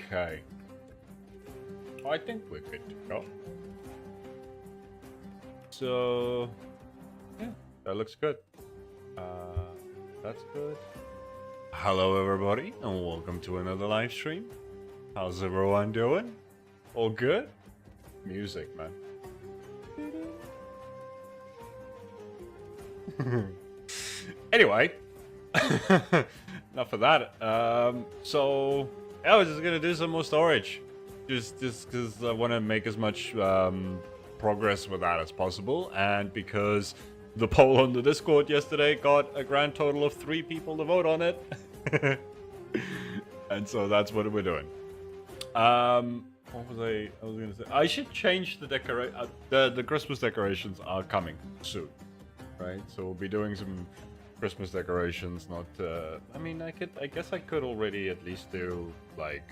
Okay. I think we're good to go. So, yeah, that looks good. That's good. Hello, everybody, and welcome to another live stream. How's everyone doing? All good? Music, man. Anyway, enough of that. So yeah, I was just gonna do some more storage, just because I want to make as much progress with that as possible, and because the poll on the Discord yesterday got a grand total of 3 people to vote on it, and so that's what we're doing. What was I was gonna say? I should change the the Christmas decorations are coming soon, right? So we'll be doing some Christmas decorations. Not, I mean, I guess I could already at least do like.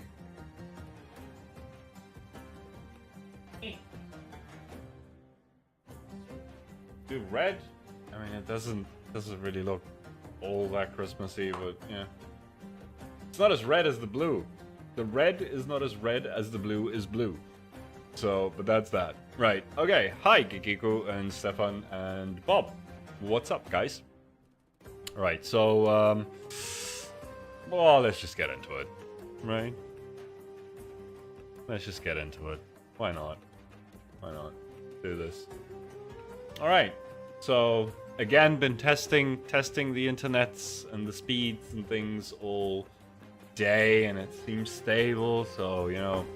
Do red. I mean, it doesn't really look all that Christmassy, but yeah, it's not as red as the blue. The red is not as red as the blue is blue. So, but that's that. Right. Okay. Hi, Gikiku and Stefan and Bob. What's up, guys? Right. So, well, let's just get into it. Right. Let's just get into it. Why not? Why not? Do this. All right. So, again, been testing the internets and the speeds and things all day, and it seems stable, so, you know,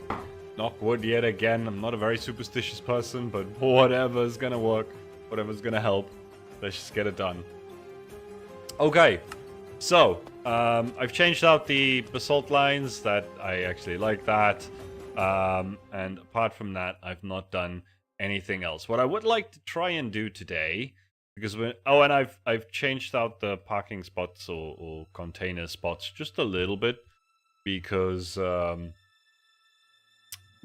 knock wood yet again. I'm not a very superstitious person, but whatever's gonna work, whatever's gonna help, let's just get it done. Okay, so I've changed out the basalt lines. That I actually like that, and apart from that, I've not done anything else. What I would like to try and do today, because and I've changed out the parking spots or container spots just a little bit, because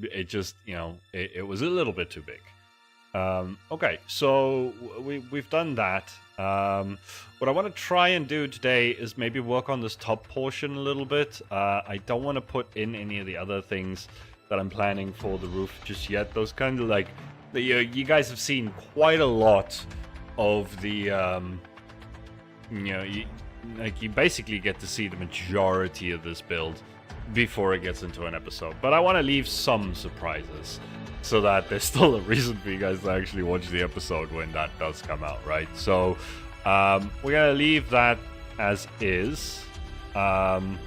it just, you know, it was a little bit too big. Okay, so we've done that. What I want to try and do today is maybe work on this top portion a little bit. I don't want to put in any of the other things that I'm planning for the roof just yet. Those kind of like, you guys have seen quite a lot of the, you know, you basically get to see the majority of this build before it gets into an episode. But I want to leave some surprises so that there's still a reason for you guys to actually watch the episode when that does come out, right? So we're going to leave that as is. And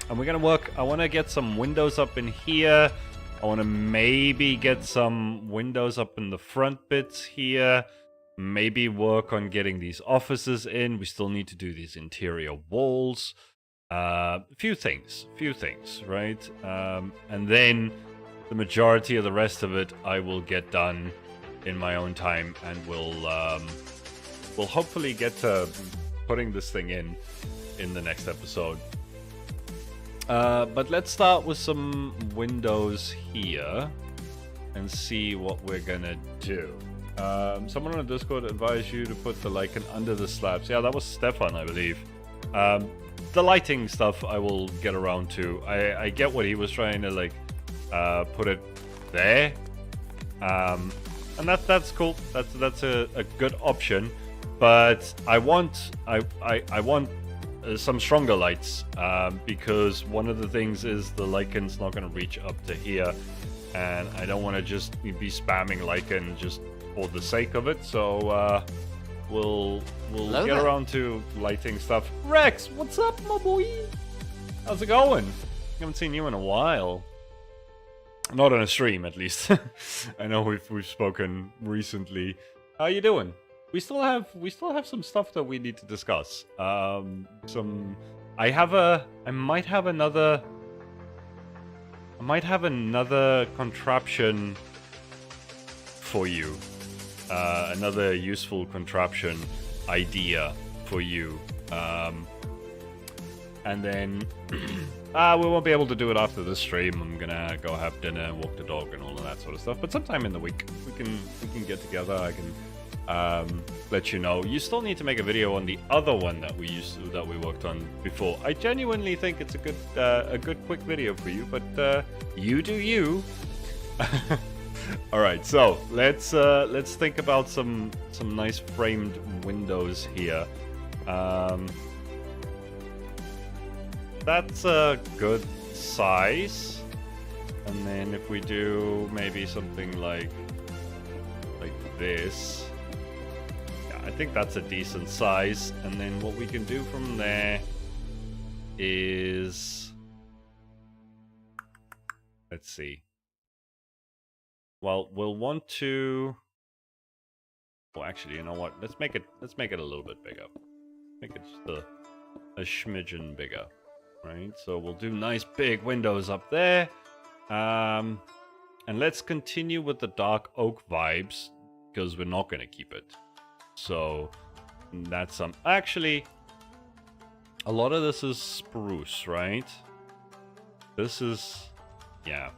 we're going to work, I want to get some windows up in here. I want to maybe get some windows up in the front bits here. Maybe work on getting these offices in. We still need to do these interior walls. Few things, right? And then the majority of the rest of it I will get done in my own time, and we'll hopefully get to putting this thing in the next episode. But let's start with some windows here and see what we're gonna do. Someone on the Discord advised you to put the lichen under the slabs. Yeah, that was Stefan, I believe. The lighting stuff I will get around to. I get what he was trying to like put it there, and that's cool. That's a good option. But I want some stronger lights, because one of the things is the lichen's not going to reach up to here, and I don't want to just be spamming lichen just for the sake of it. So we'll get around to lighting stuff. Rex, what's up, my boy? How's it going? Haven't seen you in a while. Not on a stream, at least. I know we've spoken recently. How you doing? We still have some stuff that we need to discuss. I might have another contraption for you. Another useful contraption idea for you. And then we won't be able to do it after this stream. I'm gonna go have dinner, walk the dog, and all of that sort of stuff. But sometime in the week we can get together. I can let you know. You still need to make a video on the other one that we worked on before. I genuinely think it's a good quick video for you, but you do you. All right, so let's think about some nice framed windows here. That's a good size. And then if we do maybe something like this, yeah, I think that's a decent size. And then what we can do from there is, let's see. Well, we'll want to. Well, actually, you know what? Let's make it a little bit bigger. Make it just a smidgen bigger, right? So we'll do nice big windows up there. And let's continue with the dark oak vibes, because we're not going to keep it. So that's some. Actually, a lot of this is spruce, right? This is, yeah.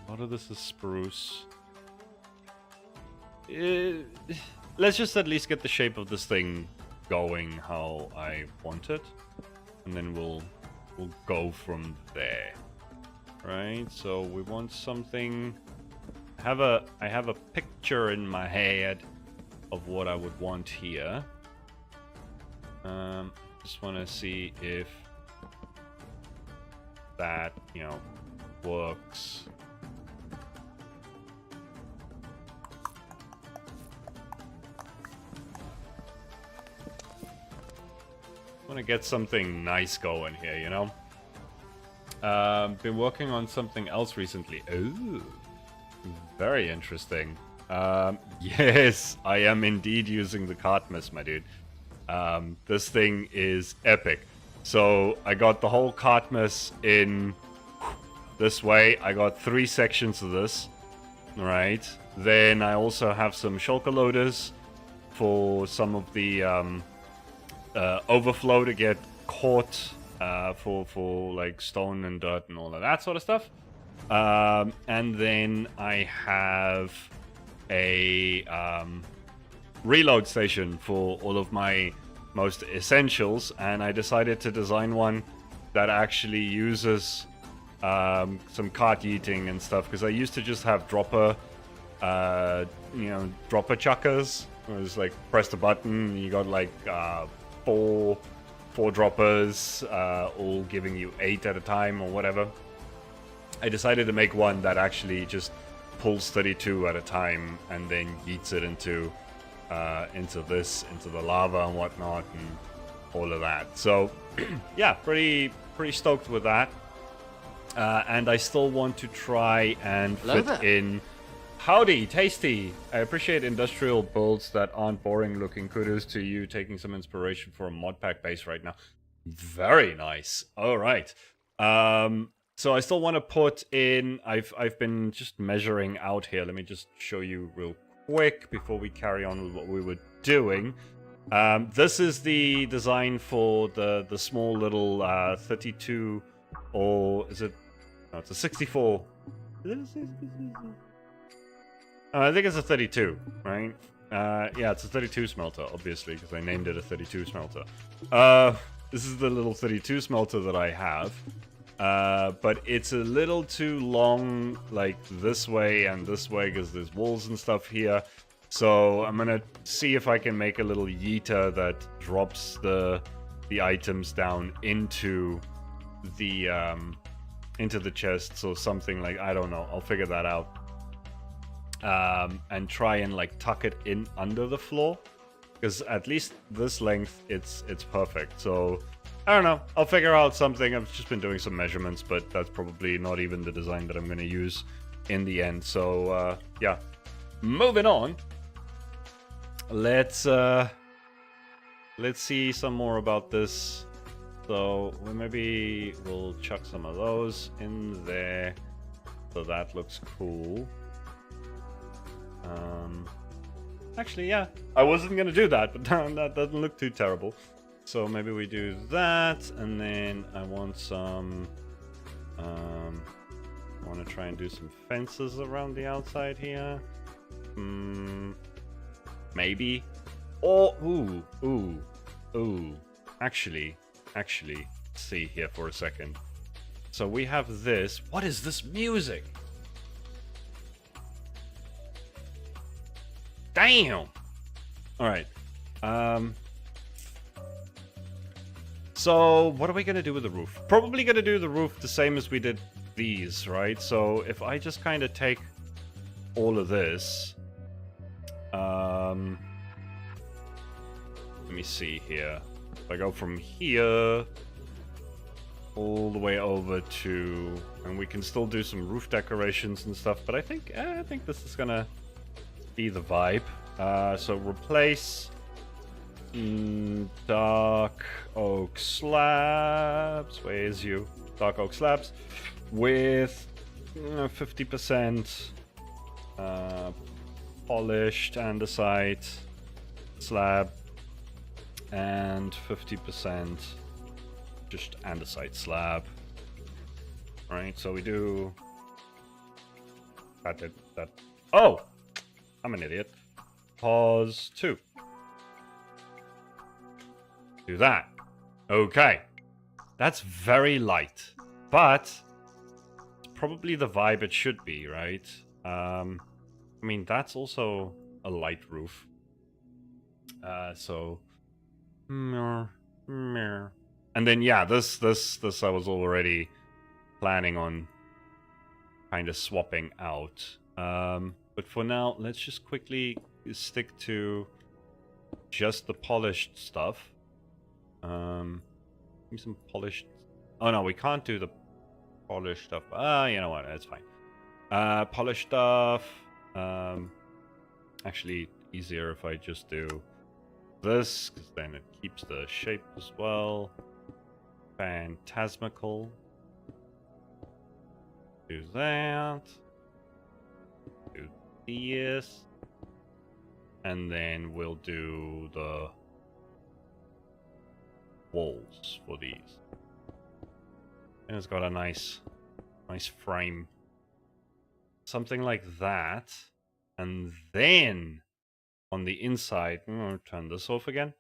A lot of this is spruce. Let's just at least get the shape of this thing going how I want it, and then we'll go from there. Right? So we want something. I have a picture in my head of what I would want here. Just want to see if that, you know, works. I want to get something nice going here, you know? Been working on something else recently. Ooh, very interesting. Yes, I am indeed using the Cartmas, my dude. This thing is epic. So I got the whole Cartmas in this way. I got 3 sections of this, right? Then I also have some shulker loaders for some of the overflow to get caught for like stone and dirt and all of that sort of stuff. And then I have a reload station for all of my most essentials, and I decided to design one that actually uses some cart yeeting and stuff, because I used to just have dropper dropper chuckers. It was like press the button and you got like four droppers, all giving you 8 at a time or whatever. I decided to make one that actually just pulls 32 at a time and then yeets it into the lava and whatnot and all of that. So yeah, pretty stoked with that. And I still want to try and fit in. Howdy, tasty. I appreciate industrial builds that aren't boring looking. Kudos to you taking some inspiration for a mod pack base right now. Very nice. All right. So I still want to put in. I've been just measuring out here. Let me just show you real quick before we carry on with what we were doing. This is the design for the small little 32, or is it? No, it's a 64. Is it a 64? I think it's a 32, right? Yeah, it's a 32 smelter, obviously, because I named it a 32 smelter. This is the little 32 smelter that I have. But it's a little too long, like this way and this way, because there's walls and stuff here. So I'm gonna see if I can make a little yeeter that drops the items down into the chest. So something like, I don't know, I'll figure that out. And try and like tuck it in under the floor, because at least this length it's perfect. So I don't know, I'll figure out something. I've just been doing some measurements, but that's probably not even the design that I'm going to use in the end. So yeah, moving on. Let's see some more about this. So maybe we'll chuck some of those in there, so that looks cool. Actually, yeah, I wasn't gonna do that, but that doesn't look too terrible. So maybe we do that, and then I want some. I want to try and do some fences around the outside here. maybe. Or, ooh. Actually, see here for a second. So we have this. What is this music? Damn! Alright. So, what are we gonna do with the roof? Probably gonna do the roof the same as we did these, right? So, if I just kind of take all of this... let me see here. If I go from here... all the way over to... and we can still do some roof decorations and stuff, but I think this is gonna be the vibe. So replace dark oak slabs. Where is you? Dark oak slabs with 50% polished andesite slab and 50% just andesite slab. Right, so we do that. Oh, I'm an idiot. Pause 2. Do that. Okay. That's very light, but it's probably the vibe it should be, right? I mean, that's also a light roof. So... And then, yeah, this I was already planning on kind of swapping out. But for now, let's just quickly stick to just the polished stuff. Give me some polished... oh no, we can't do the polished stuff. You know what, that's fine. Polished stuff. Actually, easier if I just do this, because then it keeps the shape as well. Phantasmical. Do that. Do this. And then we'll do the walls for these. And it's got a nice frame. Something like that. And then on the inside, I'm going to turn this off again.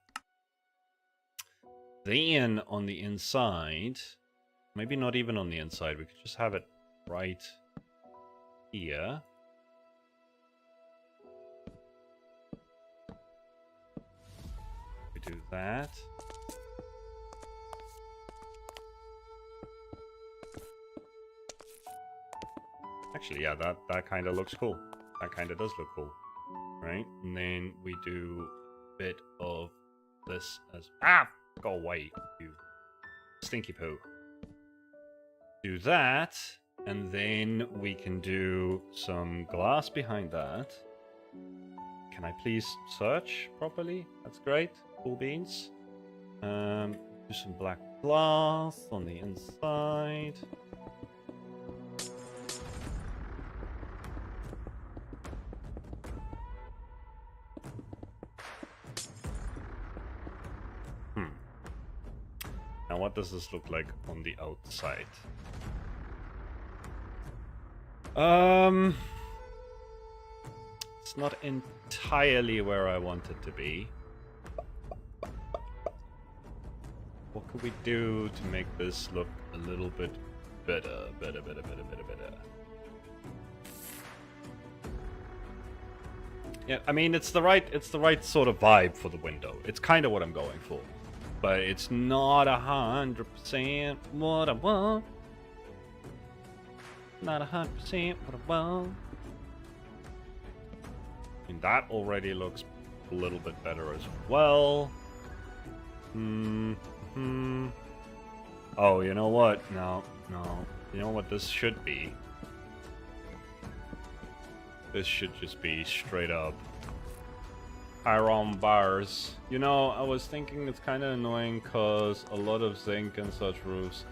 Then on the inside, maybe not even on the inside, we could just have it right here. We do that. Actually, yeah, that kind of looks cool. That kind of does look cool. Right? And then we do a bit of this as... ah! Go away, you stinky poo. Do that, and then we can do some glass behind that. Can I please search properly? That's great. Cool beans. Do some black glass on the inside. Now, what does this look like on the outside? It's not entirely where I want it to be. What could we do to make this look a little bit better? Yeah, I mean, it's the right sort of vibe for the window. It's kind of what I'm going for. But it's not 100% what I want. Not 100% what I want. And that already looks a little bit better as well. Oh, you know what? No. You know what this should be? This should just be straight up iron bars. You know, I was thinking it's kind of annoying because a lot of zinc and such roofs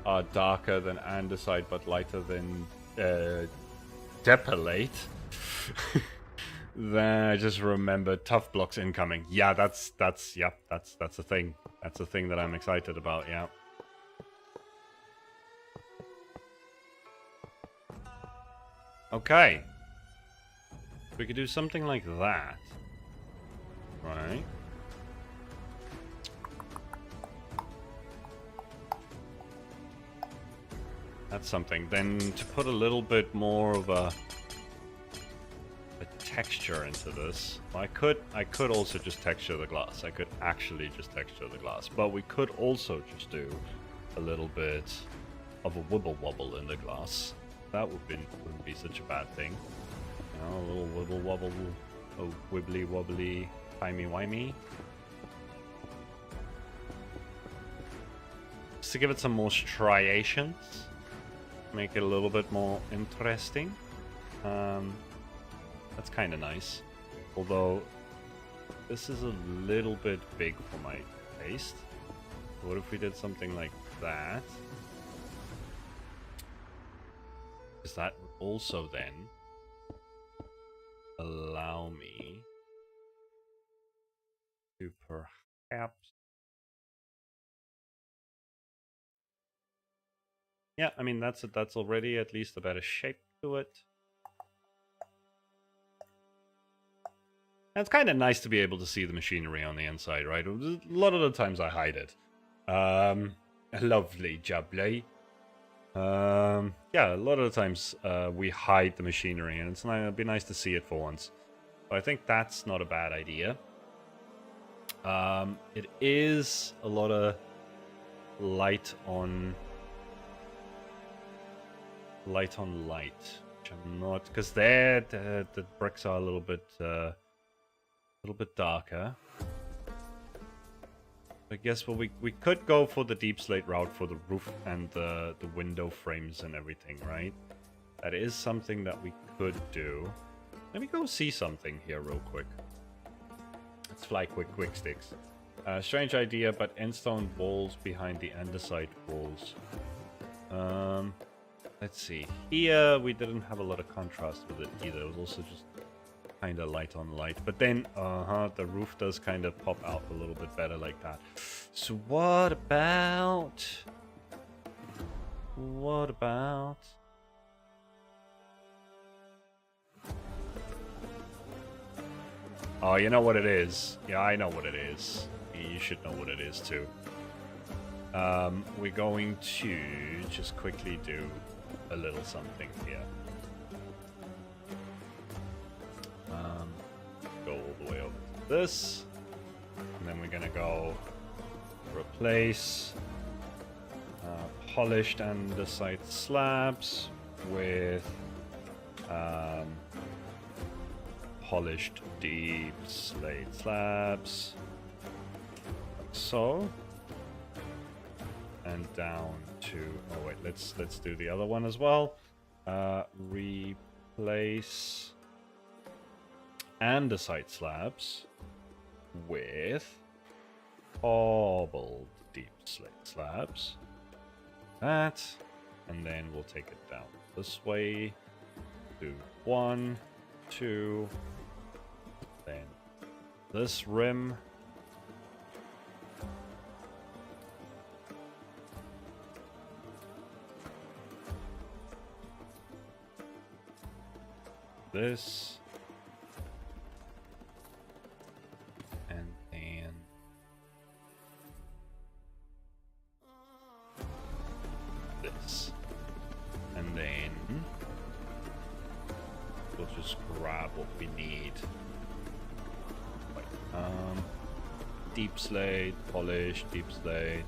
are darker than andesite but lighter than depolate. Then I just remembered tough blocks incoming. Yeah, that's a thing. That's a thing that I'm excited about. Yeah. Okay. We could do something like that. Right. That's something. Then to put a little bit more of a texture into this, I could also just texture the glass. I could actually just texture the glass, but we could also just do a little bit of a wibble wobble in the glass. That wouldn't be such a bad thing. You know, a little wibble wobble, a wibbly wobbly, timey wimey. Just to give it some more striations, make it a little bit more interesting. That's kind of nice. Although, this is a little bit big for my taste. What if we did something like that? Because that would also then allow me to perhaps... Yeah, I mean, that's already at least a better shape to it. And it's kind of nice to be able to see the machinery on the inside, right? A lot of the times I hide it. Lovely jubbly. Yeah, a lot of the times we hide the machinery, and it'd be nice to see it for once. So I think that's not a bad idea. It is a lot of light on light, which I'm not, because there the bricks are a little bit darker. I guess well we could go for the deep slate route for the roof and the window frames and everything, right? That is something that we could do. Let me go see something here real quick. Let's fly quick sticks. Strange idea, but endstone walls behind the andesite walls. Let's see. Here we didn't have a lot of contrast with it either. It was also just kind of light on light, but then the roof does kind of pop out a little bit better like that. So what about oh, you know what it is? Yeah, I know what it is. You should know what it is too. We're going to just quickly do a little something here. Go all the way over to this, and then we're gonna go replace polished andesite slabs with polished deep slate slabs, like so, and down to, oh wait, let's do the other one as well. Replace andesite slabs with cobbled deep slate slabs. That, and then we'll take it down this way. Do 1, 2, then this rim. This. And then this. And then we'll just grab what we need. Wait, deep slate, polish, deep slate,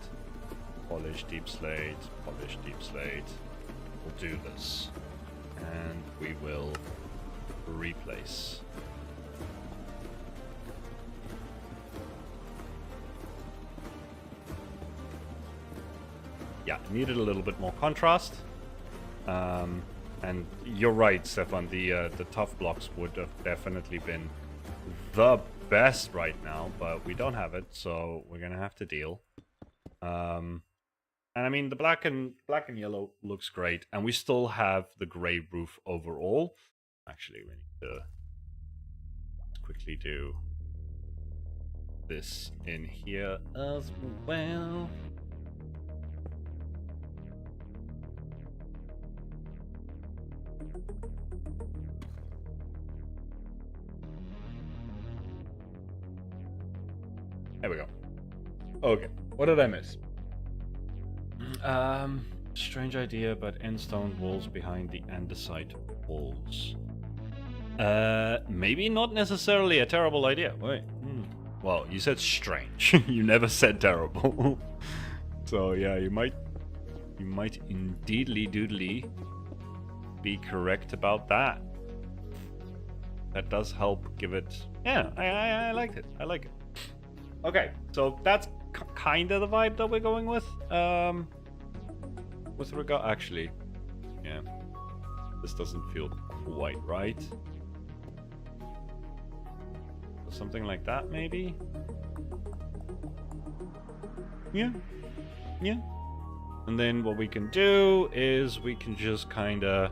polish, deep slate, polish, deep slate. We'll do this. And we will replace. Yeah, needed a little bit more contrast. And you're right, Stefan, the tough blocks would have definitely been the best right now, but we don't have it, so we're gonna have to deal. And I mean, the black and yellow looks great, and we still have the gray roof overall. Actually, we need to quickly do this in here as well. There we go. Okay, what did I miss? Strange idea, but end stone walls behind the andesite walls. Maybe not necessarily a terrible idea. Wait. Well, you said strange. You never said terrible. So yeah, you might indeedly doodly be correct about that. That does help give it. Yeah, I liked it. I like it. Okay, so that's kind of the vibe that we're going with. With regard, actually, yeah, this doesn't feel quite right. Something like that, maybe. Yeah. And then what we can do is we can just kind of,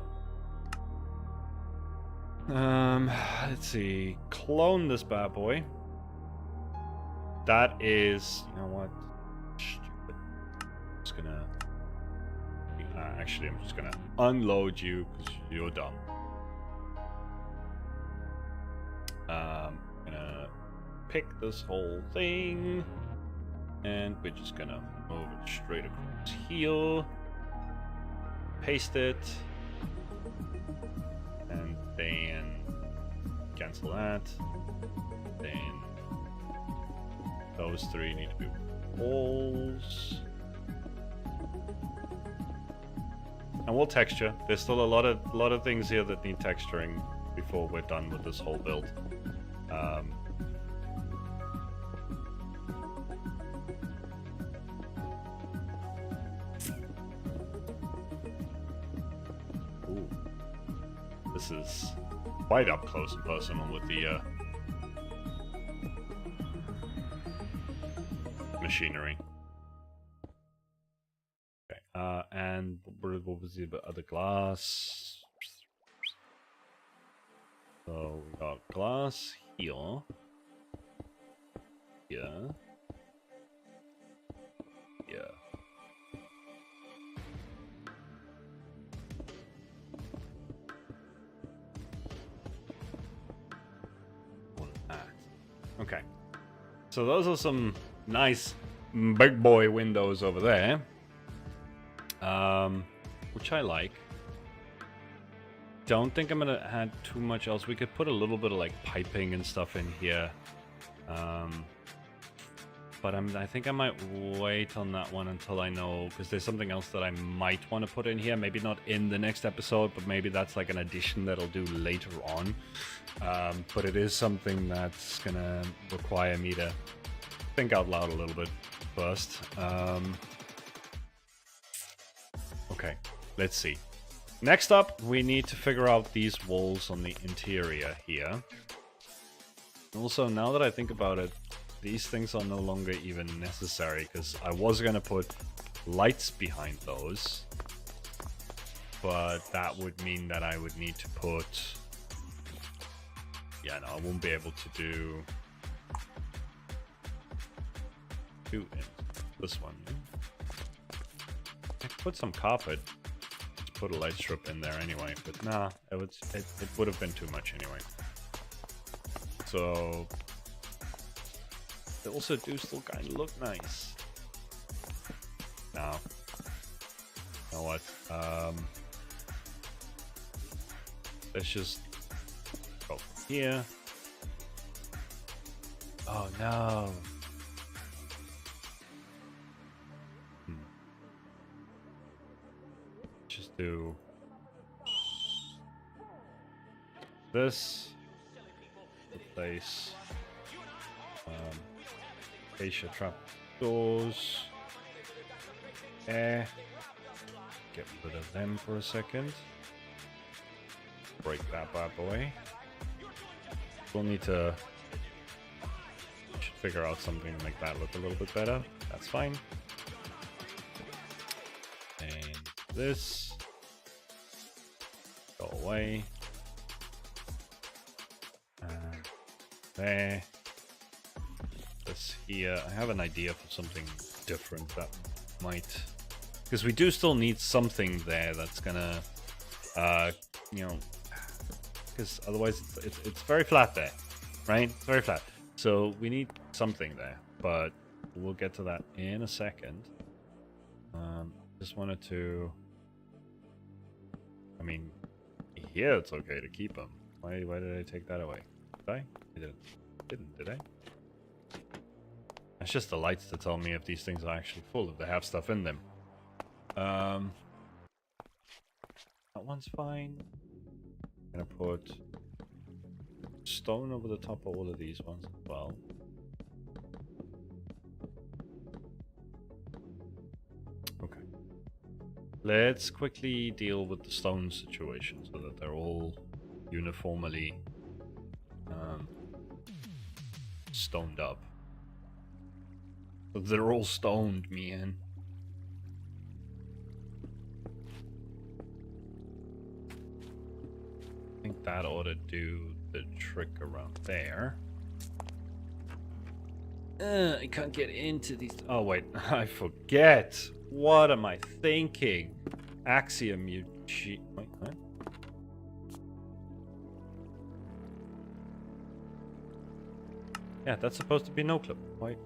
let's see, clone this bad boy. That is, you know what? Stupid. I'm just gonna. Actually, I'm just gonna unload you because you're dumb. Gonna pick this whole thing, and we're just gonna move it straight across here. Paste it, and then cancel that. Then those three need to be walls. And we'll texture. There's still a lot of things here that need texturing before we're done with this whole build. Ooh. This is quite up close and personal with the machinery. And what was the other glass? So we got glass here. Here. Okay. So those are some nice big boy windows over there. Which I like. Don't think I'm gonna add too much else. We could put a little bit of like piping and stuff in here. But I think I might wait on that one until I know, because there's something else that I might want to put in here. Maybe not in the next episode, but maybe that's like an addition that I'll do later on. But it is something that's gonna require me to think out loud a little bit first. Okay, let's see. Next up, we need to figure out these walls on the interior here. Also, now that I think about it, these things are no longer even necessary, because I was going to put lights behind those. But that would mean that I would need to put... Yeah, no, I won't be able to do... this one. I could put some carpet. Just put a light strip in there anyway, but nah, it would have been too much anyway. So they also do still kind of look nice. Now, you know what? Let's just go here. Oh no. Just do this. Replace Acacia trap doors. Get rid of them for a second. Break that bad boy. We'll need to figure out something to make that look a little bit better. That's fine. And this. Go away. And there. This here. I have an idea for something different that might... Because we do still need something there that's gonna... you know... Because otherwise it's very flat there. Right? It's very flat. So we need something there, but we'll get to that in a second. Just wanted to... I mean, here it's okay to keep them. Why did I take that away? Did I? I didn't, did I? It's just the lights to tell me if these things are actually full, if they have stuff in them. That one's fine. I'm gonna put stone over the top of all of these ones as well. Okay. Let's quickly deal with the stone situation so that they're all uniformly stoned up. So they're all stoned, man. I think that ought to do the trick around there. I can't get into these. Oh wait, I forget. What am I thinking? Axiom, you cheat. Wait, what? Yeah, that's supposed to be no clip. Wait.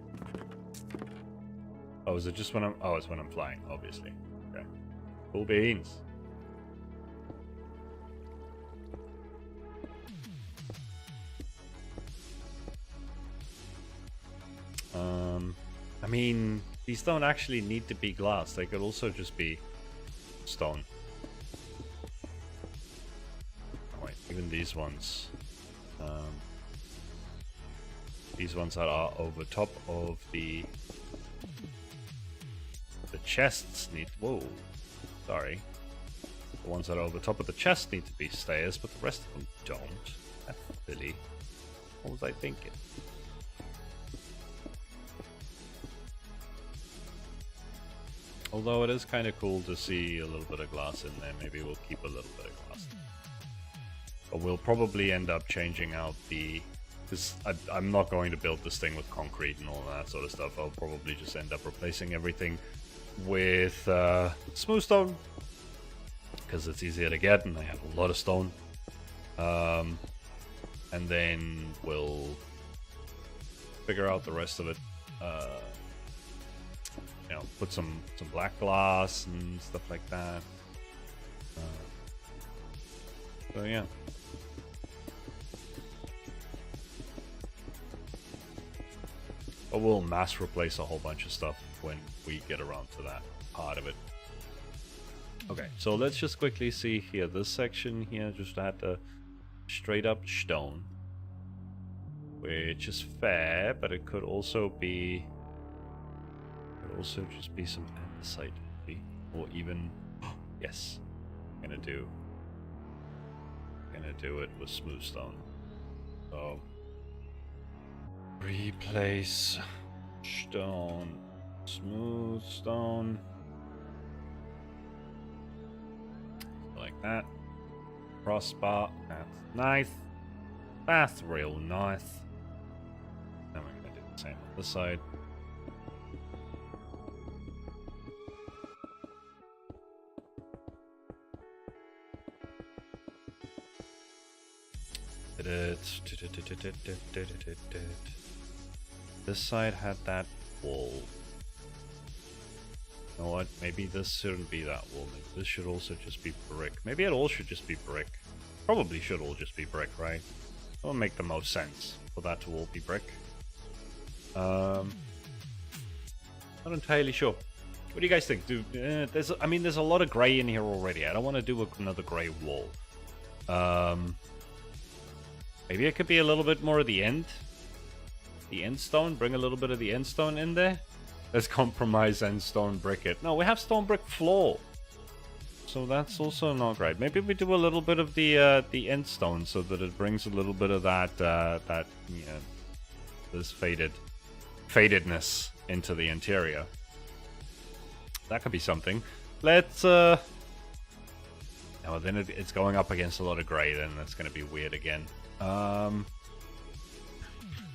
Oh, is it just when I'm... Oh, it's when I'm flying, obviously. Okay. Cool beans. I mean, these don't actually need to be glass. They could also just be stone. Oh, wait, even these ones. These ones that are over top of the chests need... Whoa. Sorry. The ones that are over top of the chest need to be stairs, but the rest of them don't. That's silly. What was I thinking? Although it is kind of cool to see a little bit of glass in there. Maybe we'll keep a little bit of glass. But we'll probably end up changing out the... I'm not going to build this thing with concrete and all that sort of stuff. I'll probably just end up replacing everything with smooth stone. Because it's easier to get and I have a lot of stone. And then we'll figure out the rest of it. You know, put some black glass and stuff like that. So yeah. But we'll mass replace a whole bunch of stuff when we get around to that part of it. Okay, so let's just quickly see here. This section here just had the straight up stone, which is fair, but it could also be... also just be some andesite, maybe. Or even... yes. I'm gonna do it with smooth stone. So... replace stone, smooth stone. Like that. Crossbar, that's nice. That's real nice. Then we're gonna do the same on this side. This side had that wall. You know what? Maybe this shouldn't be that wall. Maybe this should also just be brick. Maybe it all should just be brick. Probably should all just be brick, right? That would make the most sense for that to all be brick. Not entirely sure. What do you guys think? I mean, there's a lot of gray in here already. I don't want to do another gray wall. Maybe it could be a little bit more of the end. The end stone. Bring a little bit of the end stone in there. Let's compromise and stone brick it. No, we have stone brick floor. So that's also not great. Maybe we do a little bit of the end stone so that it brings a little bit of that this fadedness into the interior. That could be something. Let's no, then it's going up against a lot of gray. Then that's going to be weird again.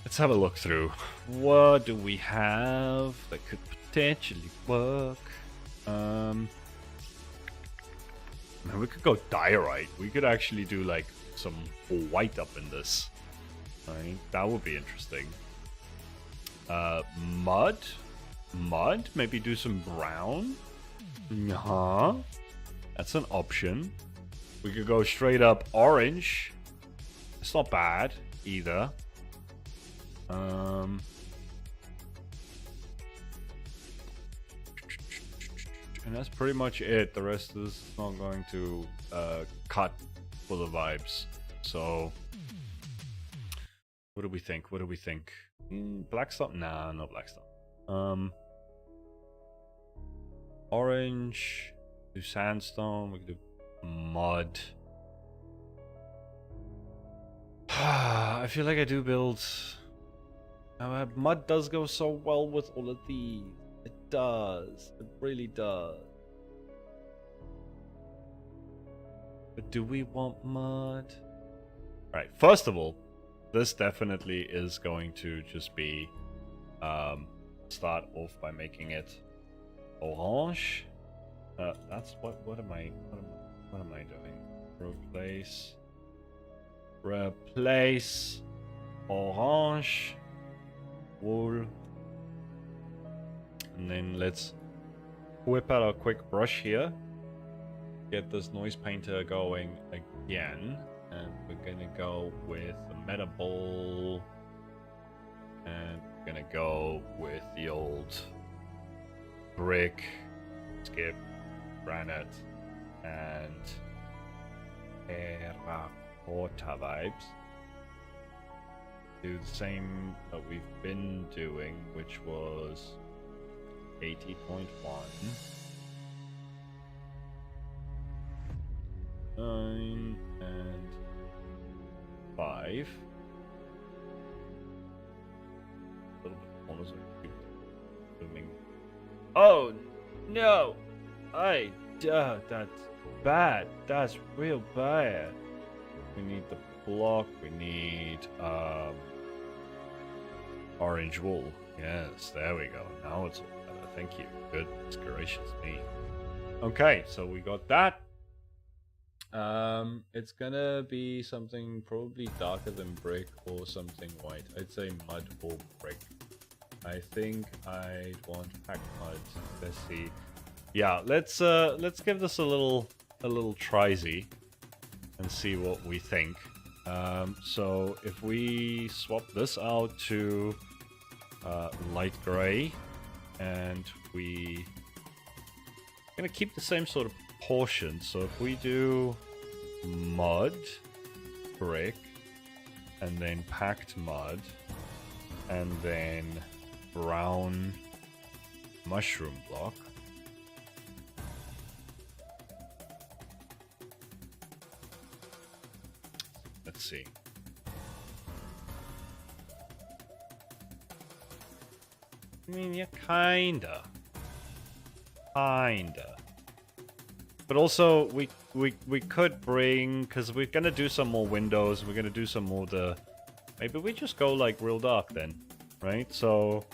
Let's have a look through. What do we have that could potentially work? I mean, we could go diorite. We could actually do like some white up in this. Right? That would be interesting. Mud? Mud? Maybe do some brown? That's an option. We could go straight up orange. It's not bad either. And that's pretty much it. The rest is not going to cut for the vibes. So what do we think? What do we think? Blackstone? Nah, no Blackstone. Orange. Do sandstone. We can do mud. I feel like I do build. Mud does go so well with all of these. It does. It really does. But do we want mud? Right. First of all, this definitely is going to just be start off by making it orange. That's what am I doing? Replace orange wool, and then let's whip out a quick brush here, get this noise painter going again, and we're gonna go with the meta ball, and we're gonna go with the old brick, skip, granite, and terracotta vibes. Do the same that we've been doing, which was 80.1. 9 and 5. A little bit almost like zooming. Oh no! That's bad. That's real bad. We need the block. We need orange wool. Yes, there we go. Now it's all better. Thank you. Goodness gracious me. Okay, so we got that. It's gonna be something probably darker than brick or something white. I'd say mud or brick. I think I'd want packed mud. Let's see. Yeah, let's give this a little try-y and see what we think. So if we swap this out to light gray, and we're gonna keep the same sort of portion. So if we do mud, brick, and then packed mud, and then brown mushroom block. Let's see. I mean, yeah, kinda. But also, we could bring, because we're gonna do some more windows. We're gonna do some more maybe we just go like real dark then, right? So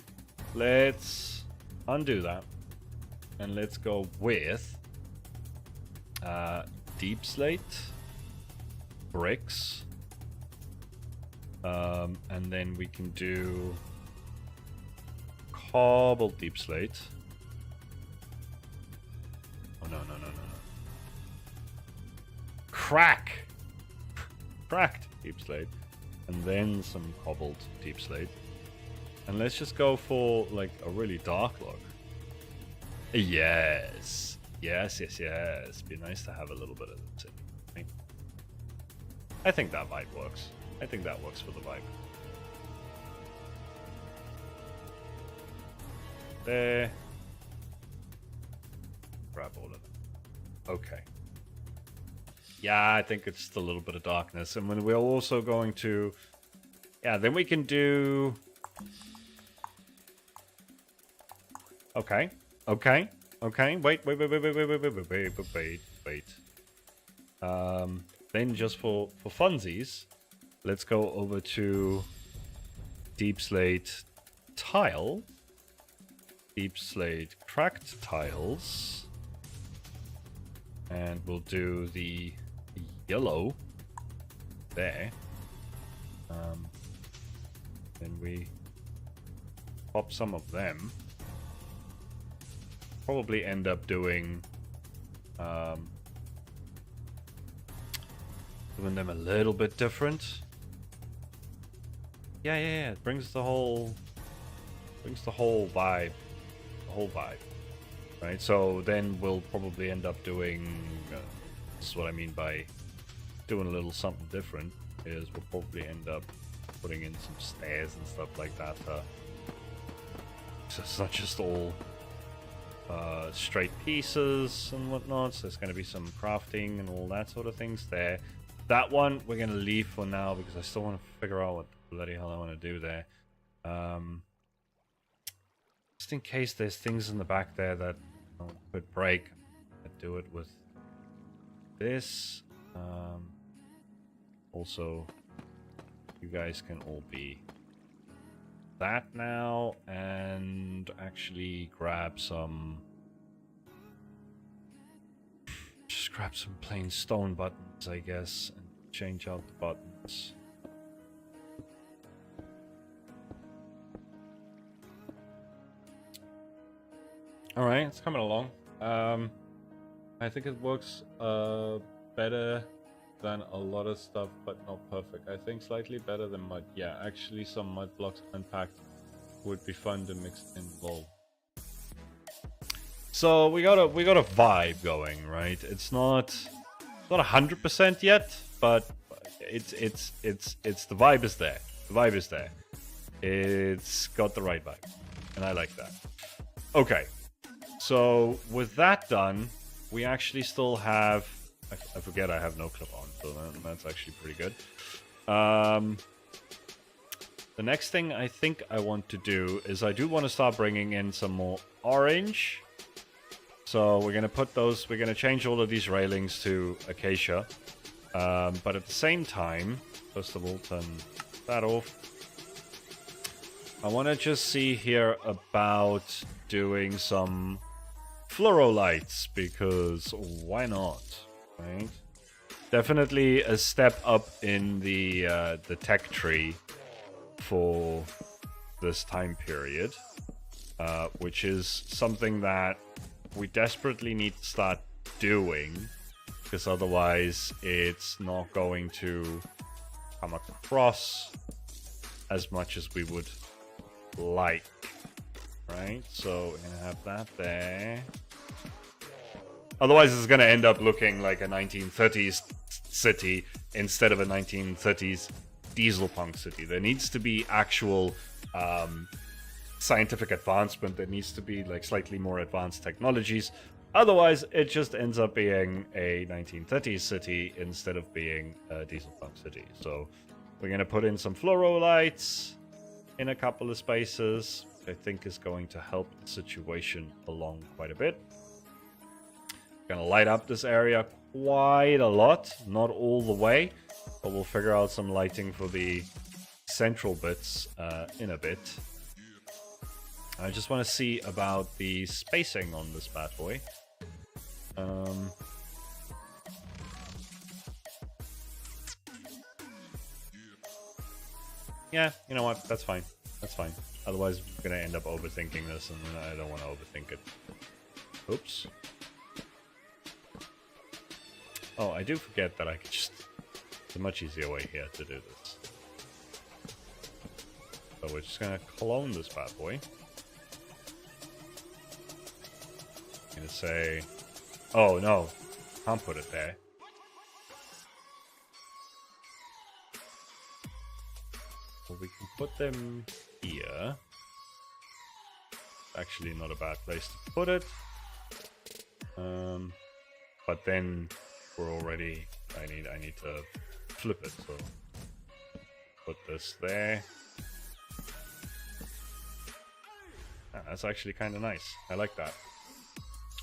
let's undo that, and let's go with deep slate, bricks, and then we can do cobbled deep slate. Oh no. Cracked deep slate, and then some cobbled deep slate, and let's just go for like a really dark look. Yes. Be nice to have a little bit of it. Right? I think that vibe works. I think that works for the vibe. There. Grab all of them. Okay. Yeah, I think it's just a little bit of darkness. And when we're also going to... Yeah, then we can do... Okay. Wait. Then just for funsies, let's go over to deep slate tile. Deep slate cracked tiles. And we'll do the yellow there. Then we swap some of them. Probably end up doing them a little bit different. Yeah. It brings the whole vibe. The whole vibe. Right? So then we'll probably end up doing this is what I mean by doing a little something different, is we'll probably end up putting in some stairs and stuff like that. So it's not just all straight pieces and whatnot, so there's going to be some crafting and all that sort of things there. That one we're going to leave for now because I still want to figure out what the bloody hell I want to do there. Just in case there's things in the back there that could break, I'd do it with this. Also, you guys can all be that now, and actually grab some, just grab some plain stone buttons, I guess, and change out the buttons. Alright, it's coming along. I think it works better than a lot of stuff, but not perfect. I think slightly better than mud. Yeah, actually some mud blocks unpacked would be fun to mix in low. So we got a vibe going, right? It's not 100% yet, but it's the vibe is there. The vibe is there. It's got the right vibe, and I like that. Okay, so with that done, we actually still have. I forget I have no clip on, so that's actually pretty good. The next thing I think I want to do is I do want to start bringing in some more orange. So we're going to change all of these railings to acacia. But at the same time, first of all, turn that off. I want to just see here about doing some fluoro lights, because why not? Right, definitely a step up in the tech tree for this time period, which is something that we desperately need to start doing, because otherwise it's not going to come across as much as we would like. Right, so we're gonna have that there. Otherwise, it's going to end up looking like a 1930s city instead of a 1930s diesel punk city. There needs to be actual scientific advancement. There needs to be like slightly more advanced technologies. Otherwise, it just ends up being a 1930s city instead of being a diesel punk city. So we're going to put in some fluoro lights in a couple of spaces, which I think is going to help the situation along quite a bit. Gonna light up this area quite a lot, not all the way, but we'll figure out some lighting for the central bits in a bit. I just want to see about the spacing on this bad boy. Yeah, you know what? That's fine. That's fine. Otherwise, we're gonna end up overthinking this, and I don't want to overthink it. Oops. Oh, I do forget that I could just... It's a much easier way here to do this. So we're just gonna clone this bad boy. I'm gonna say... Oh, no. Can't put it there. So we can put them here. Actually not a bad place to put it. But then... We're already... I need to flip it, so... Put this there. Ah, that's actually kind of nice. I like that.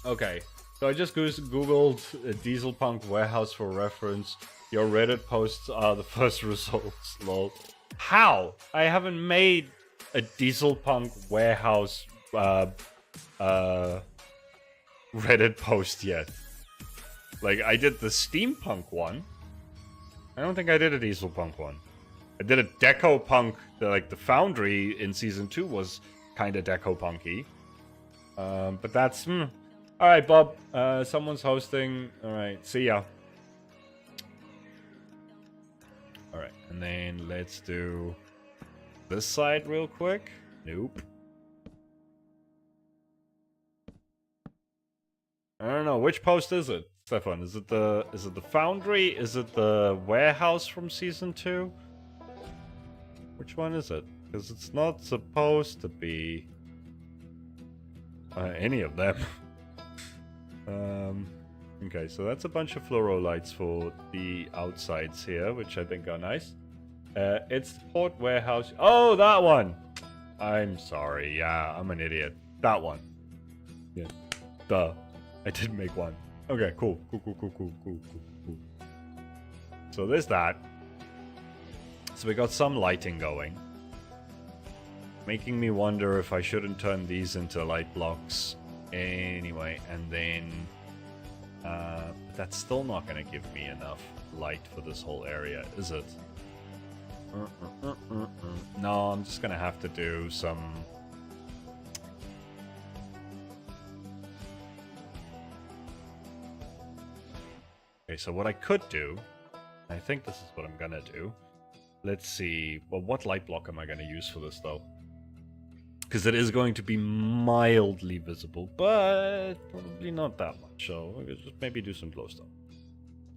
Okay, so I just googled diesel punk warehouse for reference. Your Reddit posts are the first results, lol. How? I haven't made a diesel punk warehouse Reddit post yet. Like, I did the steampunk one. I don't think I did a diesel punk one. I did a deco punk. The foundry in season 2 was kind of deco-punky. But that's... Alright, Bob. Someone's hosting. Alright, see ya. Alright, and then let's do this side real quick. Nope. I don't know. Which post is it, Stefan? Is it the foundry? Is it the warehouse from season 2? Which one is it? Because it's not supposed to be any of them. Okay, so that's a bunch of fluoro lights for the outsides here, which I think are nice. It's the port warehouse. Oh, that one! I'm sorry. Yeah, I'm an idiot. That one. Yeah. Duh. I did make one. Okay, cool. Cool. So there's that. So we got some lighting going. Making me wonder if I shouldn't turn these into light blocks anyway, and then... but that's still not going to give me enough light for this whole area, is it? No, I'm just going to have to do some... Okay, so what I could do... I think this is what I'm going to do. Let's see... Well, what light block am I going to use for this, though? Because it is going to be mildly visible, but probably not that much. So we'll just maybe do some glowstone.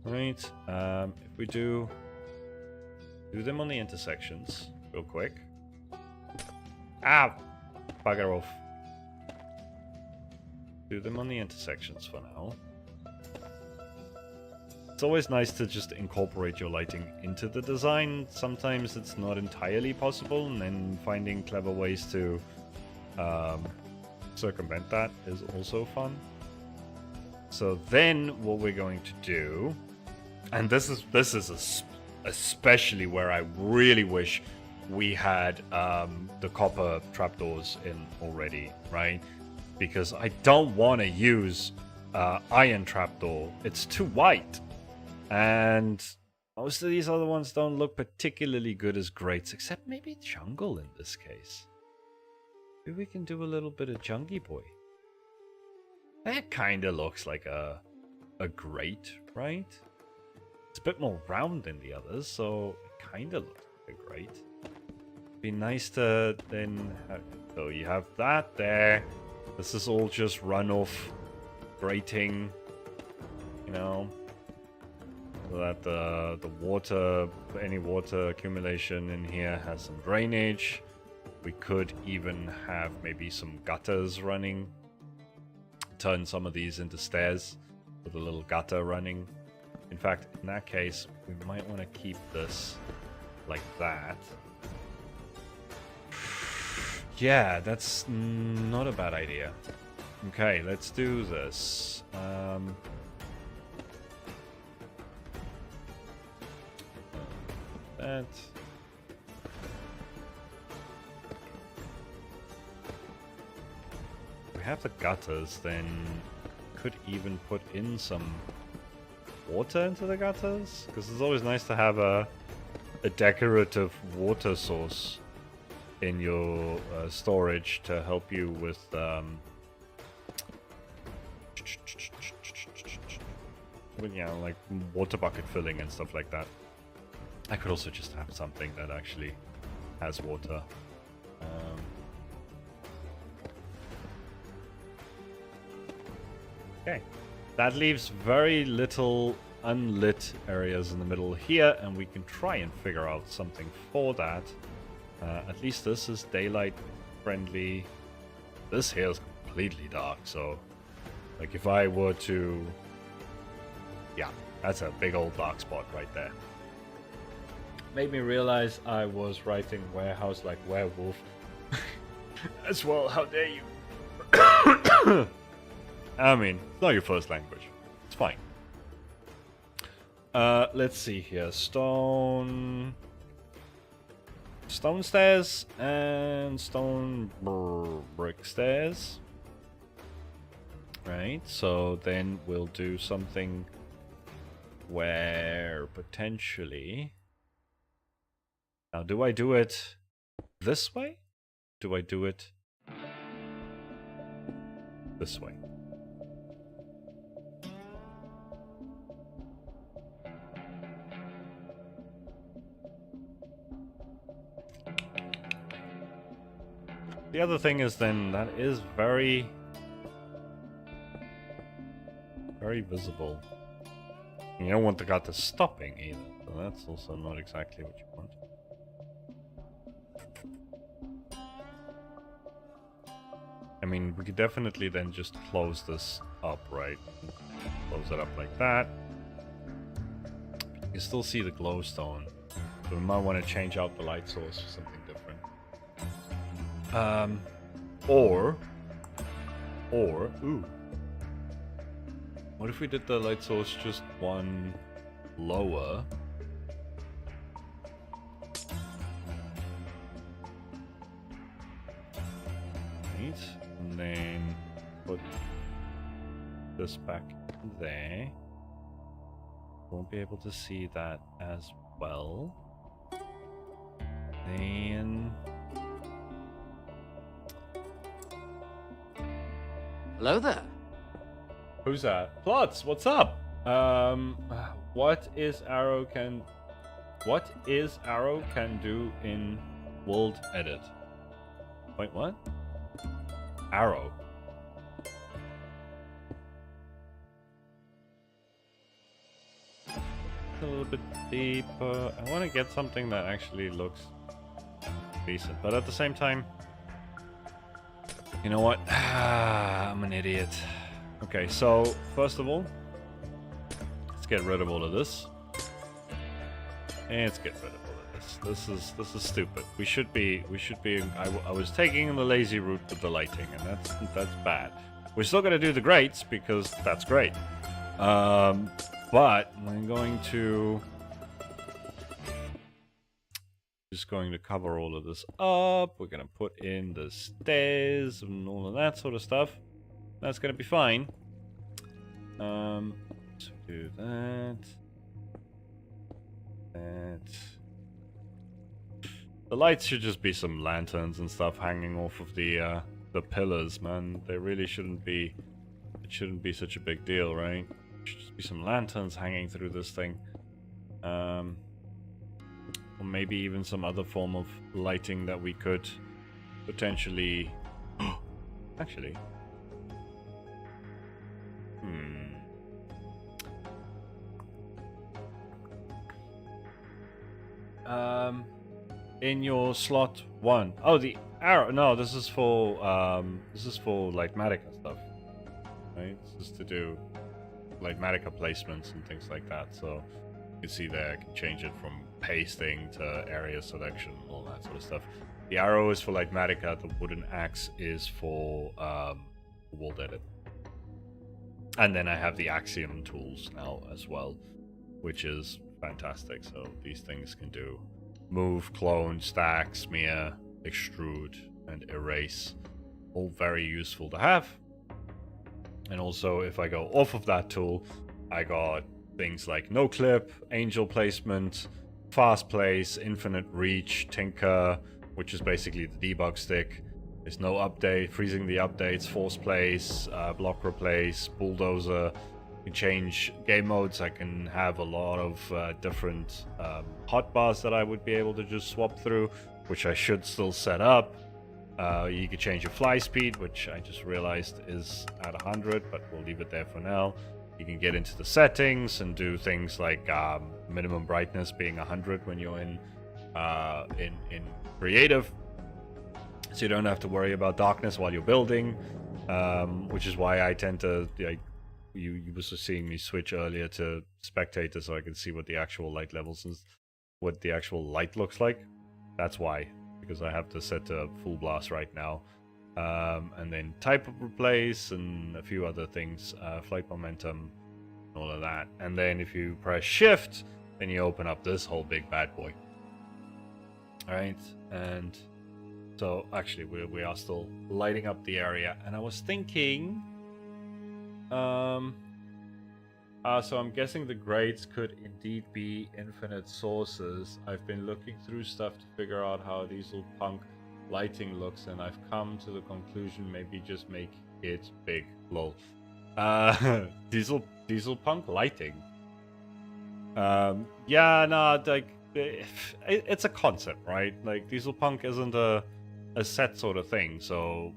Right. If we do them on the intersections real quick. Ah, bugger off. Do them on the intersections for now. It's always nice to just incorporate your lighting into the design. Sometimes it's not entirely possible, and then finding clever ways to circumvent that is also fun. So then what we're going to do, and this is especially where I really wish we had the copper trapdoors in already, right? Because I don't want to use iron trapdoor. It's too white, and most of these other ones don't look particularly good as grates, except maybe jungle in this case. Maybe we can do a little bit of Jungie Boy. That kind of looks like a grate, right? It's a bit more round than the others, so it kind of looks like a grate. Be nice to then have... So you have that there. This is all just runoff grating, you know, so that the water, any water accumulation in here has some drainage. We could even have maybe some gutters running. Turn some of these into stairs with a little gutter running. In fact, in that case, we might want to keep this like that. Yeah, that's not a bad idea. Okay, let's do this. That. We have the gutters, then could even put in some water into the gutters, because it's always nice to have a decorative water source in your storage to help you with like water bucket filling and stuff like that. I could also just have something that actually has water. Okay, that leaves very little unlit areas in the middle here, and we can try and figure out something for that. At least this is daylight friendly. This here is completely dark, so like if I were to... Yeah, that's a big old dark spot right there. Made me realize I was writing warehouse like werewolf as well. How dare you? I mean, it's not your first language. It's fine. Let's see here. Stone stairs and stone brick stairs. Right, so then we'll do something where potentially... Now, do I do it this way? Do I do it this way. The other thing is then that is very visible. You don't want the guy to stopping either, so that's also not exactly what you want. I mean, we could definitely then just close this up, right? Close it up like that. You can still see the glowstone, but we might want to change out the light source for something different. Or, ooh. What if we did the light source just one lower? Right, and then put this back there. Won't be able to see that as well. Then... Hello there. Who's that? Plots, what's up? What is Arrow can do in World Edit? Wait, what? Arrow. A little bit deeper. I want to get something that actually looks decent, but at the same time, you know what? I'm an idiot. Okay, so first of all, let's get rid of all of this. And let's get rid of all of this. This is stupid. We should be. I was taking the lazy route with the lighting, and that's bad. We're still gonna do the grates because that's great. But we're going to just going to cover all of this up. We're gonna put in the stairs and all of that sort of stuff. That's gonna be fine. So do that. The lights should just be some lanterns and stuff hanging off of the pillars, man. They really shouldn't be. It shouldn't be such a big deal, right? It should just be some lanterns hanging through this thing. Or maybe even some other form of lighting that we could potentially. Actually. In your slot 1. Oh, the arrow. No, this is for Lightmatica stuff. Right? This is to do Lightmatica placements and things like that. So you can see there, I can change it from pasting to area selection, all that sort of stuff. The arrow is for Lightmatica, the wooden axe is for World Edit. And then I have the Axiom tools now as well, which is fantastic. So these things can do move, clone, stack, smear, extrude, and erase. All very useful to have. And also, if I go off of that tool, I got things like no clip, angel placement, fast place, infinite reach, tinker, which is basically the debug stick. There's no update, freezing the updates, force place, block replace, bulldozer. You can change game modes. I can have a lot of different hotbars that I would be able to just swap through, which I should still set up. You can change your fly speed, which I just realized is at 100, but we'll leave it there for now. You can get into the settings and do things like minimum brightness being 100 when you're in creative, so you don't have to worry about darkness while you're building, which is why I tend to you were seeing me switch earlier to spectator so I can see what the actual light levels and what the actual light looks like. That's why, because I have to set to full blast right now. And then type of replace and a few other things, flight momentum, all of that. And then if you press shift, then you open up this whole big bad boy. Alright, and so actually we are still lighting up the area, and I was thinking so I'm guessing the grades could indeed be infinite sources. I've been looking through stuff to figure out how these will punk lighting looks, and I've come to the conclusion maybe just make it big. Lol. Diesel punk lighting. Yeah, no, like it's a concept, right? Like diesel punk isn't a set sort of thing, so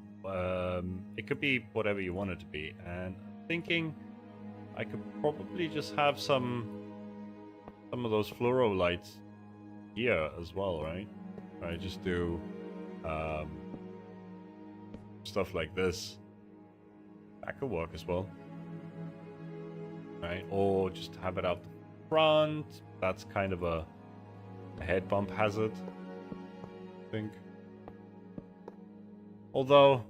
it could be whatever you want it to be. And I'm thinking I could probably just have some of those fluoro lights here as well, right? I just do stuff like this. That could work as well, right? Or just have it out the front. That's kind of a head bump hazard, I think. Although,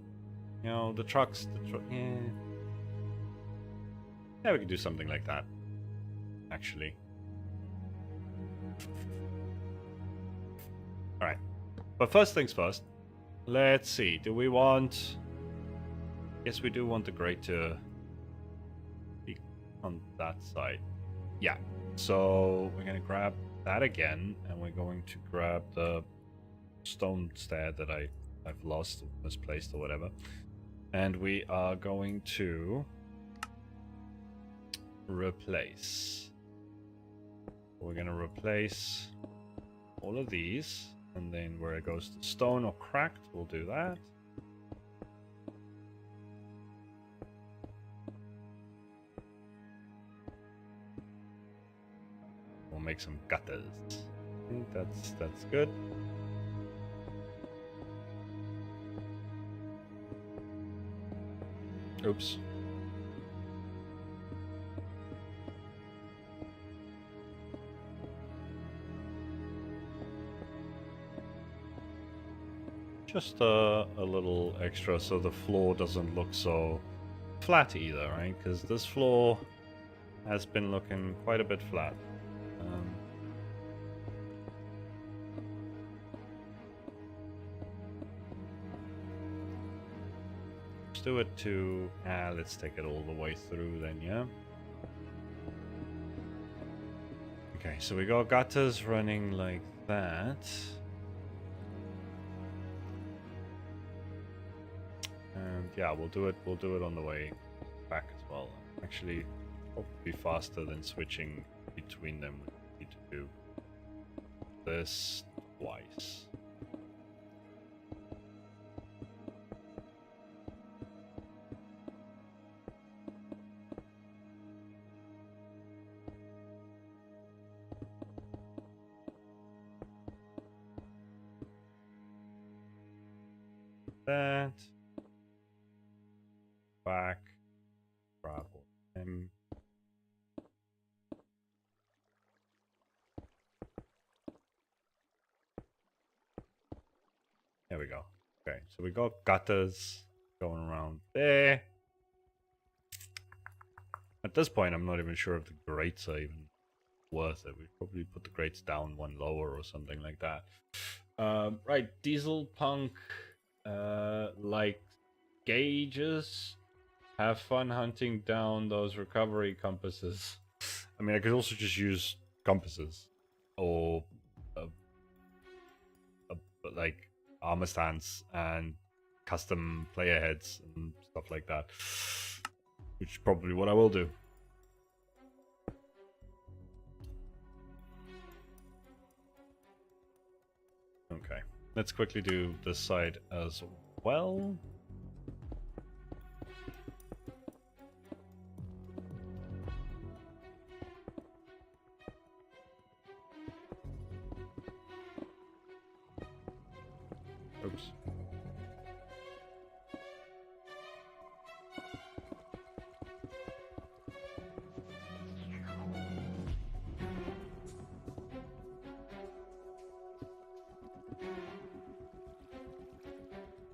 you know, the trucks, yeah, we could do something like that, actually. All right, but first things first. Let's see. Do we want? Yes, we do want the grate to be on that side. Yeah. So we're gonna grab that again, and we're going to grab the stone stair that I've lost, misplaced, or whatever, and we are going to replace. We're gonna replace all of these, and then where it goes to stone or cracked, we'll do that. We'll make some gutters. I think that's good. Oops. Just a little extra so the floor doesn't look so flat either, right? Because this floor has been looking quite a bit flat. Let's do it to... let's take it all the way through then, yeah? Okay, so we got gutters running like that. And yeah, we'll do it on the way back as well. Actually, probably faster than switching between them. We need to do this twice. That. Back. Grab him. There we go. Okay, so we got gutters going around there. At this point, I'm not even sure if the grates are even worth it. We'd probably put the grates down one lower or something like that. Right, diesel punk, like gauges. Have fun hunting down those recovery compasses. I mean, I could also just use compasses or like armor stands and custom player heads and stuff like that, which is probably what I will do. Okay, let's quickly do this side as well. Oops.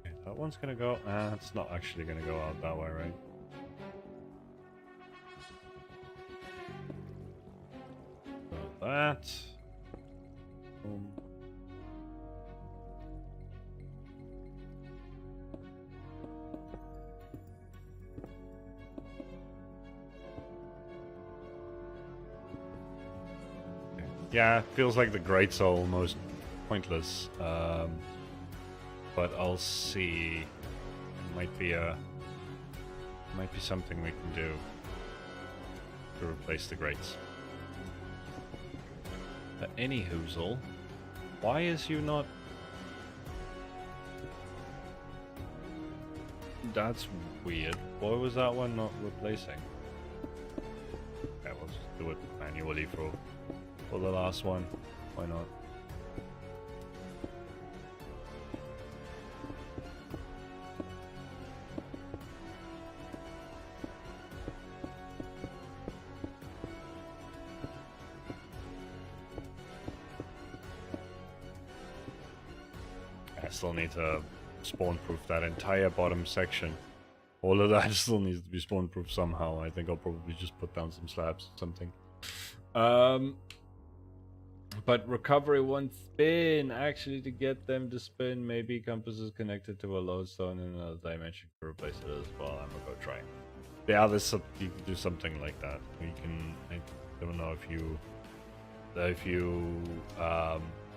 Okay, that one's gonna go. It's not actually gonna go out that way, right? So that. Boom. Yeah, it feels like the grates are almost pointless. but I'll see. It might be something we can do to replace the grates. But any hoozle, why is you not? That's weird. Why was that one not replacing? Okay, we'll just do it manually for the last one. Why not? I still need to spawn-proof that entire bottom section. All of that still needs to be spawn-proof somehow. I think I'll probably just put down some slabs or something. But recovery won't spin. Actually, to get them to spin, maybe compass is connected to a lodestone in another dimension to replace it as well. I'm gonna go try. Yeah, you can do something like that. You can. I don't know if you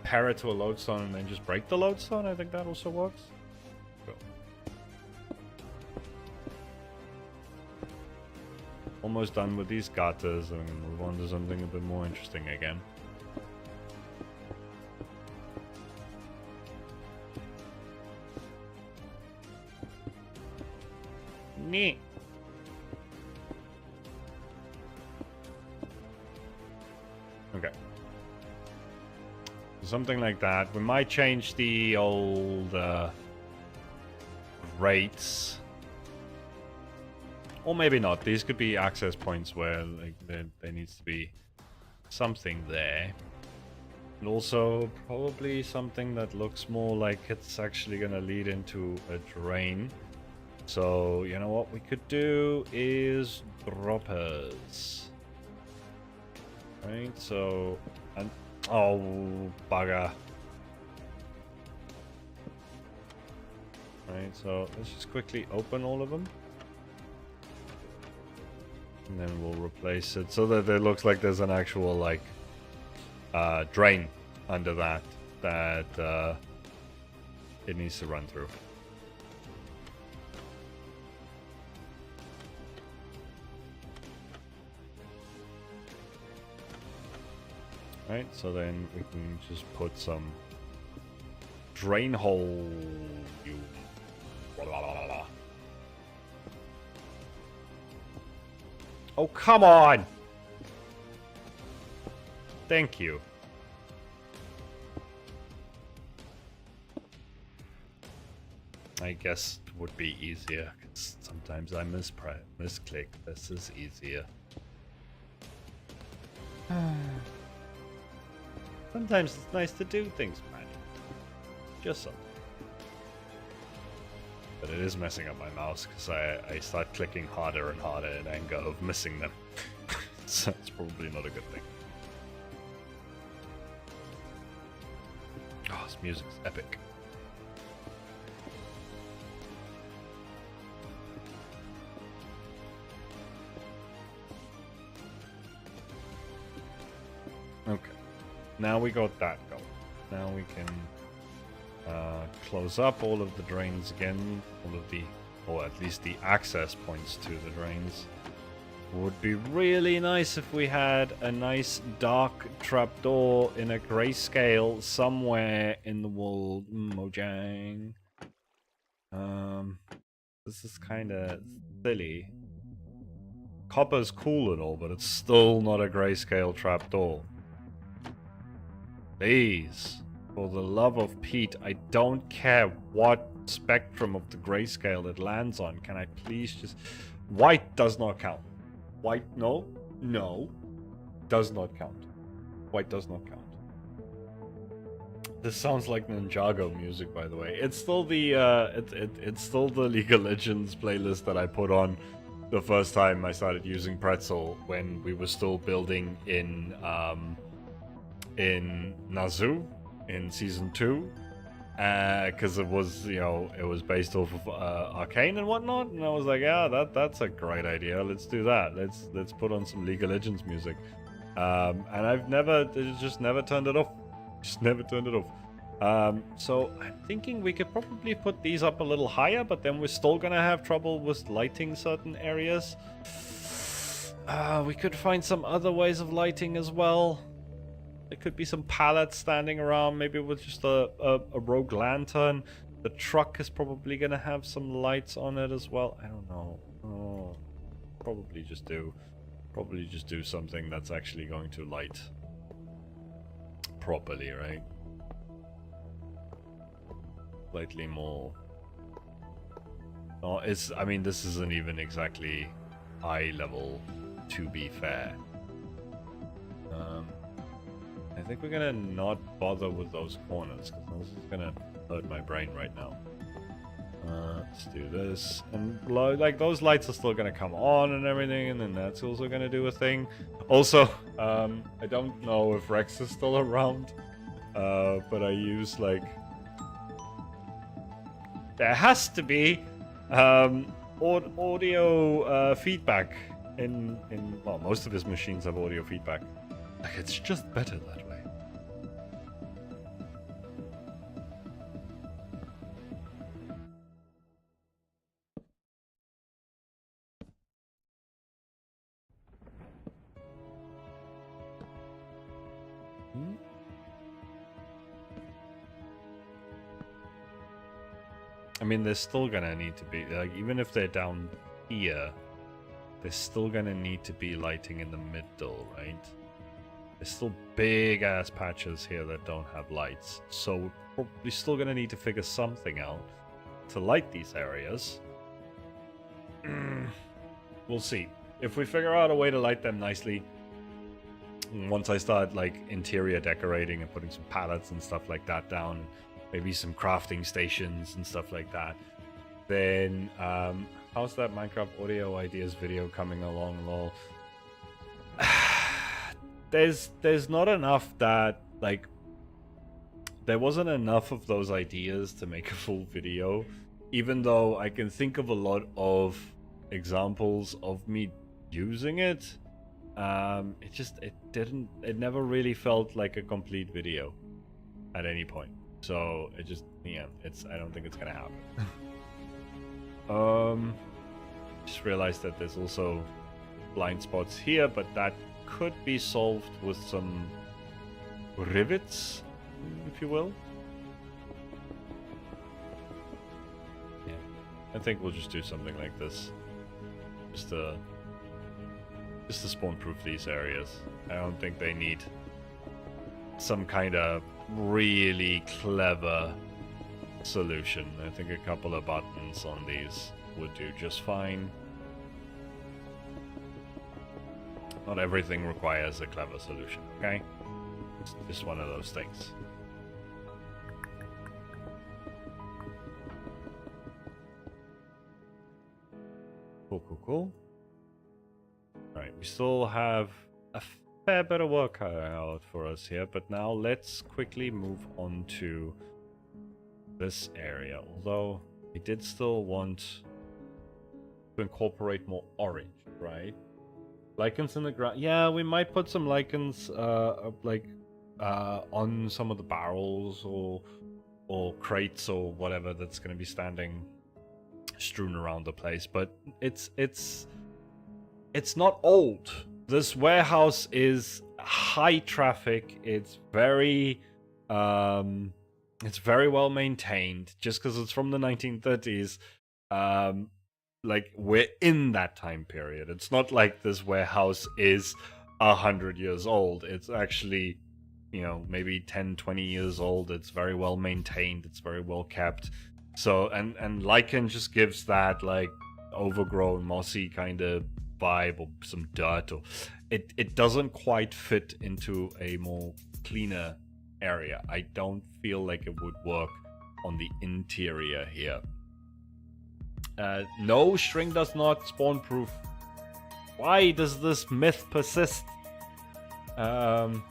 pair it to a lodestone and then just break the lodestone. I think that also works. Cool. Almost done with these gutters. I'm gonna move on to something a bit more interesting again. Neat. Okay. Something like that. We might change the old rates. Or maybe not. These could be access points where like there needs to be something there. And also probably something that looks more like it's actually going to lead into a drain. So, you know what we could do is droppers. Right, so... And, oh, bugger. Right, so let's just quickly open all of them. And then we'll replace it so that it looks like there's an actual, like, drain under that it needs to run through. Right, so then we can just put some drain hole. Oh, come on! Thank you. I guess it would be easier, because sometimes I misclick. This is easier. Sometimes it's nice to do things manually. Just something. But it is messing up my mouse because I start clicking harder and harder in anger of missing them. So it's probably not a good thing. Oh, this music's epic. Okay. Now we got that going. Now we can close up all of the drains again. Or at least the access points to the drains. Would be really nice if we had a nice dark trapdoor in a grayscale somewhere in the world. Mojang. This is kind of silly. Copper's cool and all, but it's still not a grayscale trapdoor. Please, for the love of Pete, I don't care what spectrum of the grayscale it lands on. Can I please just... White does not count. White, no, does not count. White does not count. This sounds like Ninjago music, by the way. It's still the it's still the League of Legends playlist that I put on the first time I started using Pretzel when we were still building in Nazu in season 2, because it was, you know, it was based off of Arcane and whatnot, and I was like, yeah, that's a great idea. Let's do that. Let's put on some League of Legends music, and I've just never turned it off. Just never turned it off. So I'm thinking we could probably put these up a little higher, but then we're still gonna have trouble with lighting certain areas. We could find some other ways of lighting as well. There could be some pallets standing around, maybe with just a rogue lantern. The truck is probably gonna have some lights on it as well. I don't know. Oh, probably just do something that's actually going to light properly, right? Slightly more. Oh, I mean, this isn't even exactly high level, to be fair. I think we're gonna not bother with those corners, because this is gonna hurt my brain right now. Let's do this, and like those lights are still gonna come on and everything, and then that's also gonna do a thing. Also, I don't know if Rex is still around, but I use like, there has to be audio feedback in well, most of his machines have audio feedback. Like, it's just better that way. I mean, there's still gonna need to be, like, even if they're down here, there's still gonna need to be lighting in the middle, right? There's still big ass patches here that don't have lights, so we're probably still gonna need to figure something out to light these areas. We'll see. If we figure out a way to light them nicely, once I start like interior decorating and putting some pallets and stuff like that down, maybe some crafting stations and stuff like that, then how's that Minecraft audio ideas video coming along, lol? There's not enough that, like, there wasn't enough of those ideas to make a full video, even though I can think of a lot of examples of me using it. It never really felt like a complete video at any point. So it just, yeah, I don't think it's gonna happen. Just realized that there's also blind spots here, but that could be solved with some rivets, if you will. Yeah, I think we'll just do something like this, just to spawn-proof these areas. I don't think they need some kind of really clever solution. I think a couple of buttons on these would do just fine. Not everything requires a clever solution, okay? It's just one of those things. Cool. Alright, we still have a fair bit of work cut out for us here, but now let's quickly move on to this area. Although, we did still want to incorporate more orange, right? Lichens in the ground. Yeah, we might put some lichens, on some of the barrels or crates or whatever that's going to be standing strewn around the place. But it's not old. This warehouse is high traffic. It's very well maintained. Just because it's from the 1930s, like, we're in that time period. It's not like this warehouse is 100 years old. It's actually, you know, maybe 10, 20 years old. It's very well maintained. It's very well kept. So, and lichen just gives that, like, overgrown, mossy kind of vibe, or some dirt, or it doesn't quite fit into a more cleaner area. I don't feel like it would work on the interior here. No, string does not spawn proof. Why does this myth persist? No,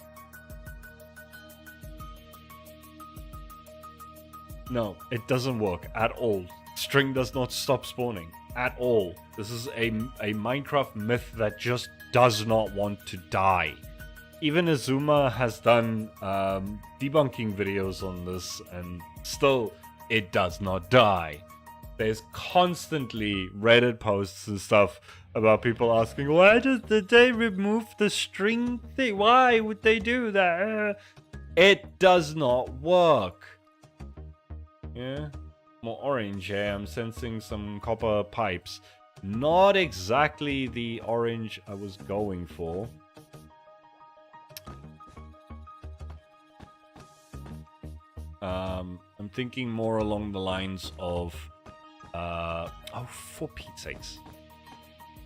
it doesn't work at all. String does not stop spawning at all. This is a Minecraft myth that just does not want to die. even Azuma has done debunking videos on this, and still it does not die. There's constantly Reddit posts and stuff about people asking, why did they remove the string thing? Why would they do that? It does not work. Yeah, more orange here. I'm sensing some copper pipes. Not exactly the orange I was going for. I'm thinking more along the lines of, oh, for Pete's sakes.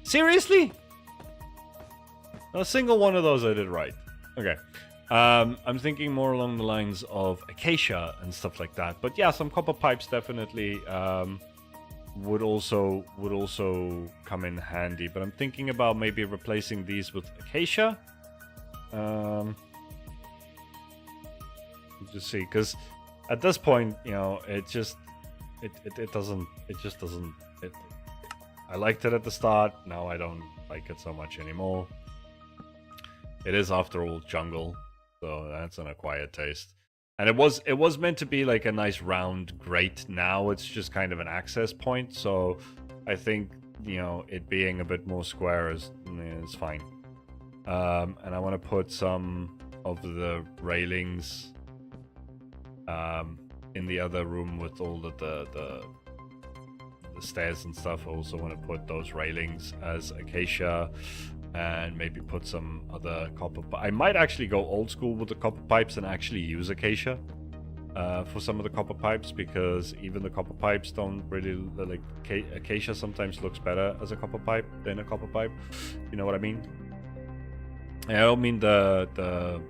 Seriously? Not a single one of those I did right. Okay. I'm thinking more along the lines of acacia and stuff like that. But yeah, some copper pipes definitely would also come in handy. But I'm thinking about maybe replacing these with acacia. Just see, because at this point, you know, it just doesn't. I liked it at the start. Now I don't like it so much anymore. It is, after all, jungle, so that's an acquired taste. And it was meant to be like a nice round grate. Now it's just kind of an access point. So I think, you know, it being a bit more square is fine. And I want to put some of the railings in the other room with all the stairs and stuff. I also want to put those railings as acacia, and maybe put some other copper. I might actually go old school with the copper pipes and actually use acacia for some of the copper pipes, because even the copper pipes don't really, like, acacia sometimes looks better as a copper pipe than a copper pipe. You know what I mean? I don't mean the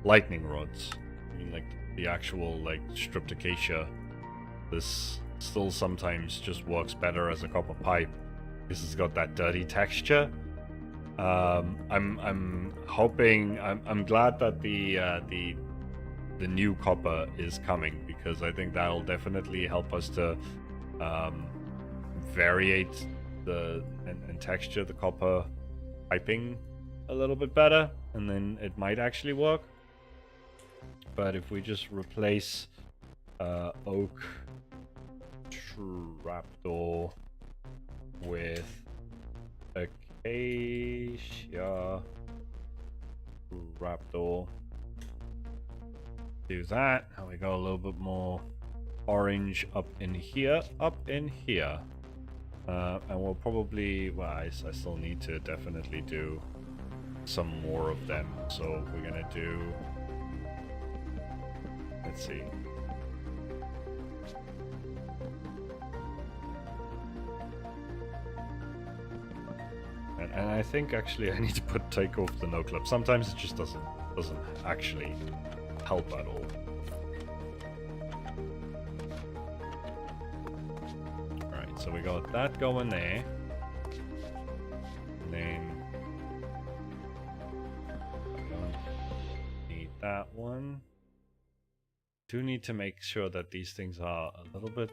lightning rods. I mean, like, the actual, like, stripped acacia. This still sometimes just works better as a copper pipe because it's got that dirty texture. I'm hoping, I'm glad that the new copper is coming, because I think that'll definitely help us to variate and texture the copper piping a little bit better, and then it might actually work. But if we just replace oak trapdoor with acacia trapdoor, do that. Now we go a little bit more orange up in here, and we'll probably, well, I still need to definitely do some more of them. So we're gonna do, let's see. And I think actually I need to take off the no clip. Sometimes it just doesn't actually help at all. Alright, so we got that going there. And then I don't need that one. Do need to make sure that these things are a little bit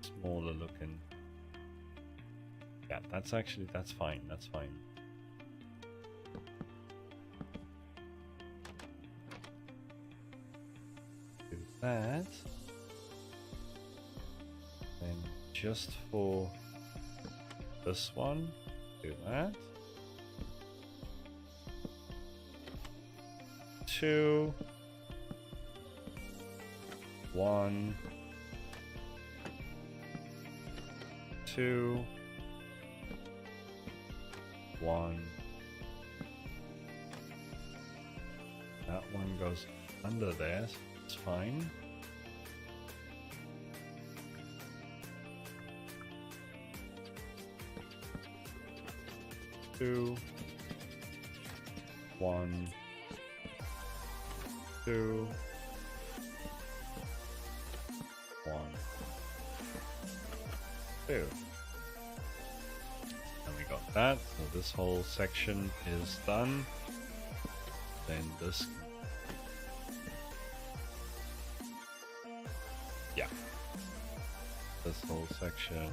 smaller looking. Yeah, that's fine, that's fine. Do that. Then just for this one, do that. 2, 1, 2, 1. That one goes under there, so it's fine. Two, 1, 2, 1, 2. And we got that, so this whole section is done. Then this, yeah, this whole section.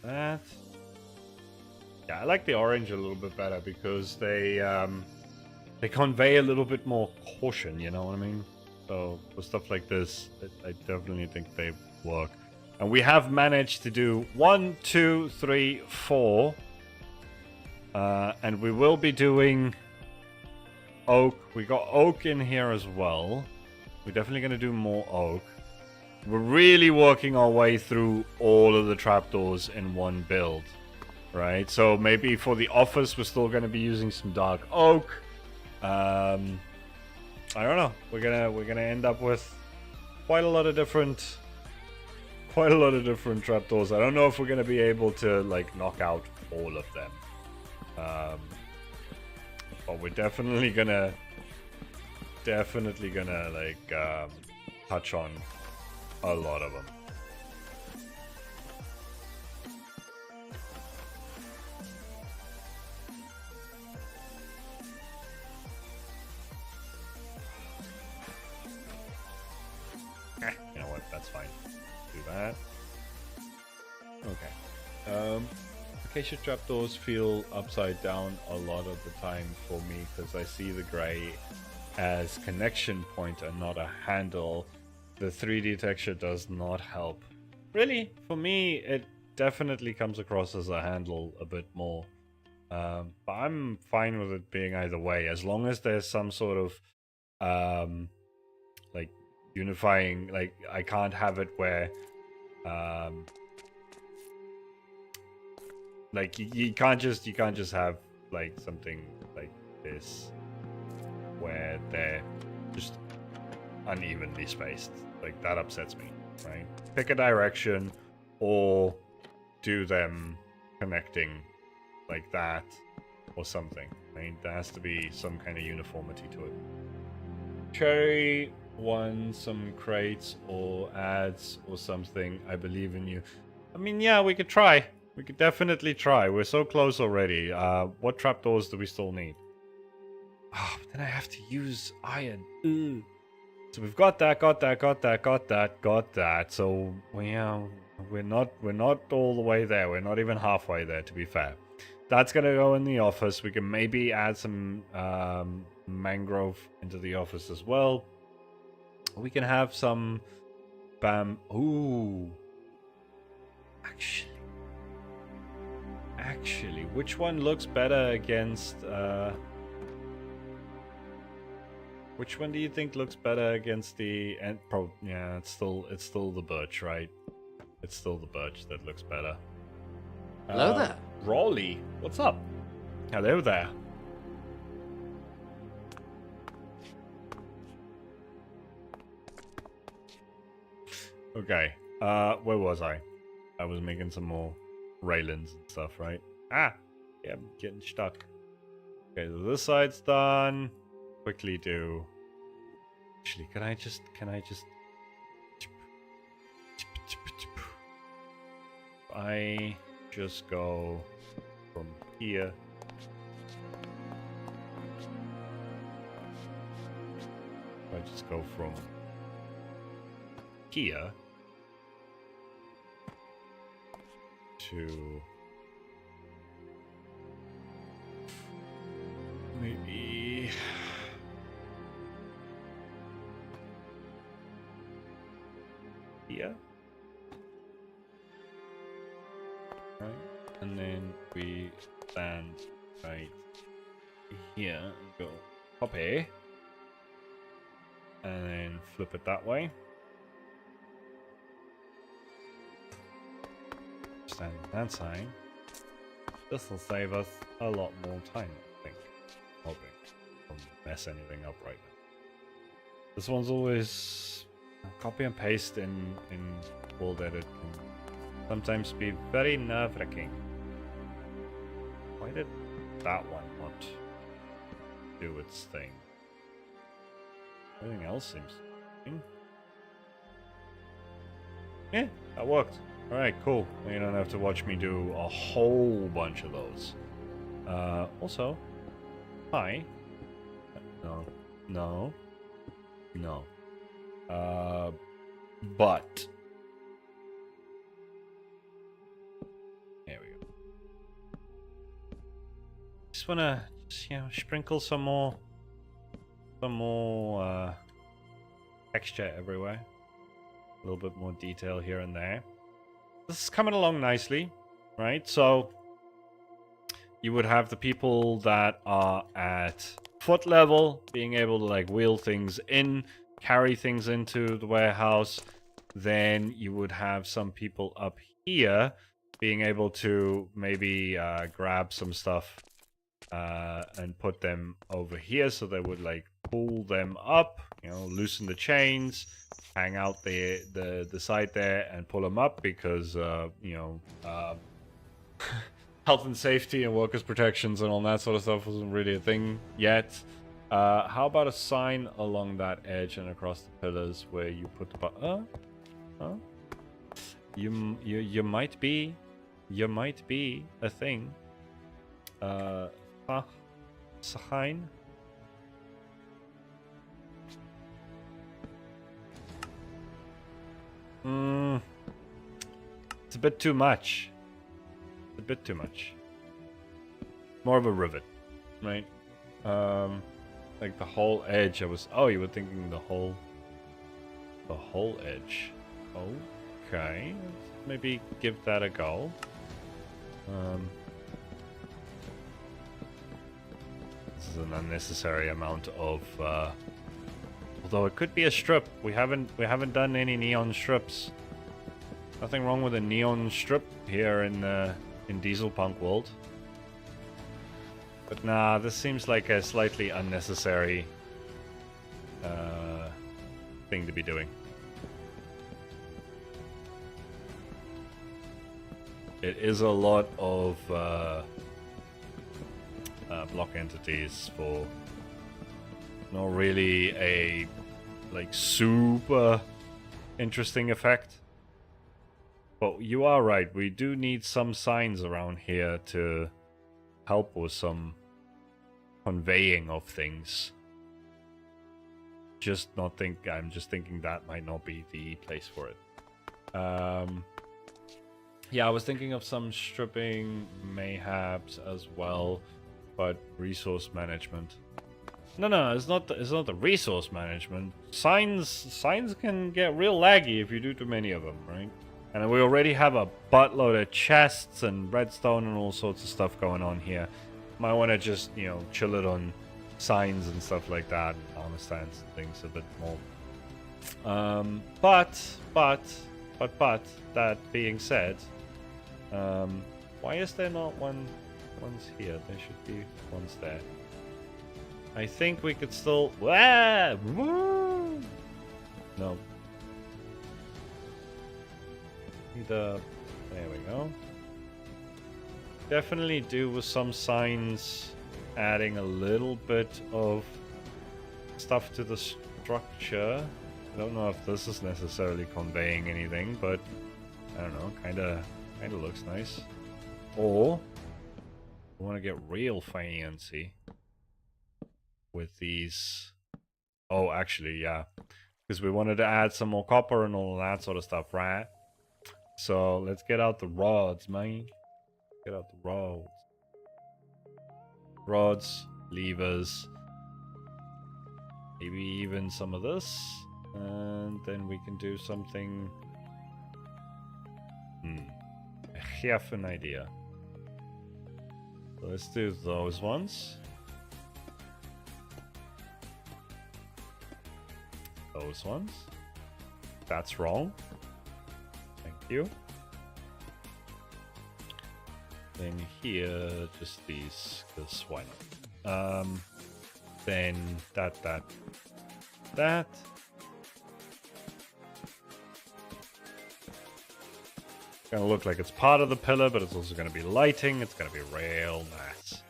that. Yeah, I like the orange a little bit better because they convey a little bit more caution, you know what I mean? So for stuff like this, I definitely think they work. And we have managed to do 1, 2, 3, 4. And we will be doing oak. We got oak in here as well. We're definitely going to do more oak. We're really working our way through all of the trapdoors in one build, right? So maybe for the office, we're still going to be using some dark oak. I don't know. We're gonna end up with quite a lot of different trapdoors. I don't know if we're gonna be able to like knock out all of them, but we're definitely gonna like touch on a lot of them. You know what? That's fine. Do that. Okay. Acacia trapdoors feel upside down a lot of the time for me because I see the gray as connection point and not a handle. The 3D texture does not help. Really, for me, it definitely comes across as a handle a bit more. But I'm fine with it being either way, as long as there's some sort of like unifying. Like I can't have it where like you can't just have like something like this where they're just unevenly spaced. Like that upsets me, right? Pick a direction or do them connecting like that or something. I mean, there has to be some kind of uniformity to it. Cherry won some crates or ads or something. I believe in you. I mean, yeah, we could try. We could definitely try. We're so close already. What trapdoors do we still need? Oh, but then I have to use iron. Ugh. So we've got that. So yeah, we're not all the way there. We're not even halfway there, to be fair. That's gonna go in the office. We can maybe add some mangrove into the office as well. We can have some Ooh. Actually, which one looks better against which one do you think looks better against the yeah, it's still the birch, right? It's still the birch that looks better. Hello there. Raleigh, what's up? Hello there. Okay, where was I? I was making some more railings and stuff, right? Ah, yeah, I'm getting stuck. Okay, so this side's done. Quickly do. Actually, can I just? I just go from here. I just go from here to maybe here, right? And then we stand right here and go copy, and then flip it that way. Stand on that side. This will save us a lot more time, I think. Hoping. Don't mess anything up right now. This one's always copy and paste in World Edit can sometimes be very nerve-wracking. Why did that one not do its thing? Everything else seems to. Yeah, that worked. Alright, cool. You don't have to watch me do a whole bunch of those. Also, hi. No. But just wanna sprinkle some more texture everywhere. A little bit more detail here and there. This is coming along nicely, right? So you would have the people that are at foot level being able to like wheel things in, carry things into the warehouse. Then you would have some people up here being able to maybe grab some stuff and put them over here, so they would like pull them up, loosen the chains, hang out the side there and pull them up because health and safety and workers protections and all that sort of stuff wasn't really a thing yet. How about a sign along that edge and across the pillars where you put the you might be a thing. Sign. It's a bit too much. A bit too much. More of a rivet, right? Like the whole edge. Oh, you were thinking the whole edge. Okay, let's maybe give that a go. This is an unnecessary amount of. Although it could be a strip. We haven't done any neon strips. Nothing wrong with a neon strip here in Diesel Punk World. But nah, this seems like a slightly unnecessary thing to be doing. It is a lot of block entities for not really a like super interesting effect. But you are right, we do need some signs around here to help with some conveying of things. I'm just thinking that might not be the place for it. Yeah, I was thinking of some stripping mayhaps as well, but resource management. No, it's not the resource management. Signs can get real laggy if you do too many of them, right? And we already have a buttload of chests and redstone and all sorts of stuff going on here. Might want to just, chill it on signs and stuff like that, and armor stands and things a bit more. But that being said, why is there not ones here? There should be ones there. I think we could still. No. There we go. Definitely do with some signs, adding a little bit of stuff to the structure. I don't know if this is necessarily conveying anything, but I don't know. Kind of looks nice. Or we want to get real fancy with these. Oh, actually, yeah, because we wanted to add some more copper and all that sort of stuff, right? So let's get out the rods, man. Get out the rods. Rods, levers, maybe even some of this, and then we can do something. I have an idea. So let's do those ones. Those ones. That's wrong. Thank you. Then here, just these, because why not? Then that. Gonna look like it's part of the pillar, but it's also gonna be lighting. It's gonna be real nice.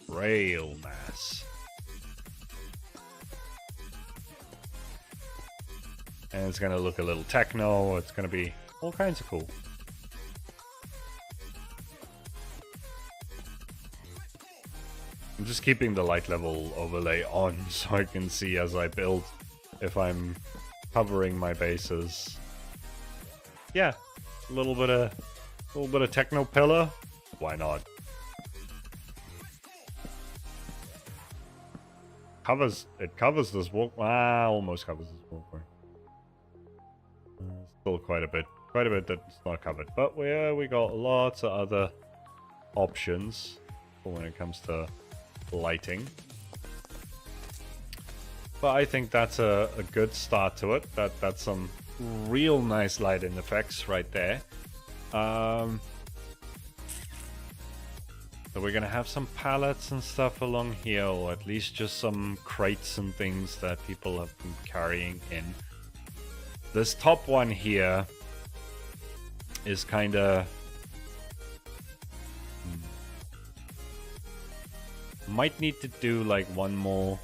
Real nice. And it's gonna look a little techno. It's gonna be all kinds of cool. I'm just keeping the light level overlay on so I can see as I build if I'm covering my bases. Yeah, a little bit of techno pillar. Why not? covers this walk. Almost covers this walkway. Still quite a bit that's not covered, but we got lots of other options when it comes to lighting. But I think that's a good start to it. That's some real nice lighting effects right there. So we're gonna have some pallets and stuff along here, or at least just some crates and things that people have been carrying in. This top one here is kind of... Might need to do like one more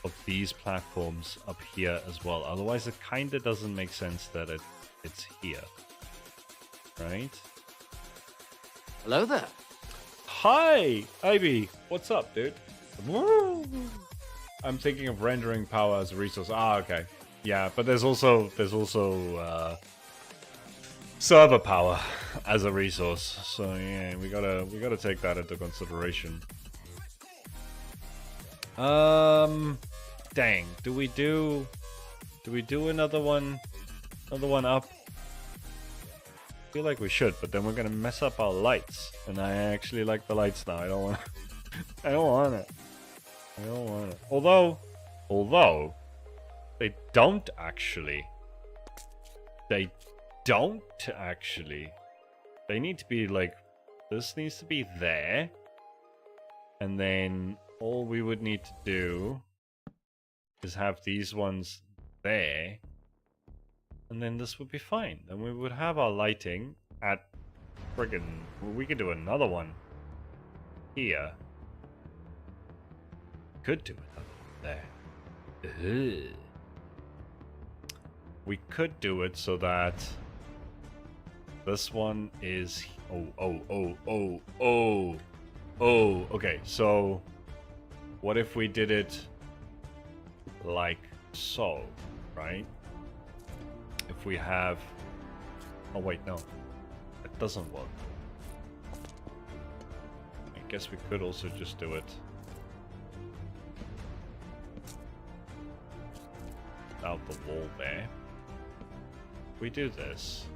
of these platforms up here as well. Otherwise it kind of doesn't make sense that it's here. Right? Hello there. Hi, Ivy. What's up, dude? Woo! I'm thinking of rendering power as a resource. Ah, okay. Yeah, but there's also server power as a resource. So yeah, we gotta take that into consideration. Dang. Do we do another one up? I feel like we should, but then we're gonna mess up our lights. And I actually like the lights now. I don't want I don't want it. Although they don't actually. They need to be like, this needs to be there. And then all we would need to do is have these ones there. And then this would be fine. And we would have our lighting at friggin'... We could do another one here. Could do another one there. Ugh. We could do it so that this one is... Oh, okay. So what if we did it like so, right? If we have... Oh wait, no. That doesn't work. I guess we could also just do it without the wall there. We do this.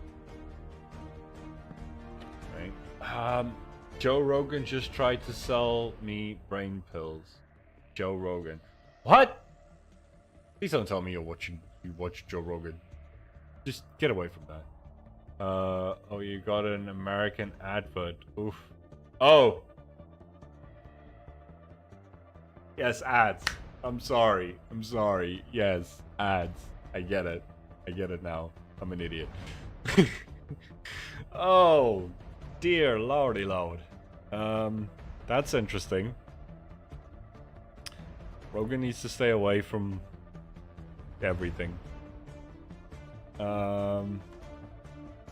Right? Joe Rogan just tried to sell me brain pills. Joe Rogan. What? Please don't tell me you watch Joe Rogan. Just get away from that. Oh, you got an American advert. Oof. Oh. Yes, ads. I'm sorry. Yes, ads. I get it. I get it now. I'm an idiot. Oh, dear lordy lord. That's interesting. Rogan needs to stay away from everything.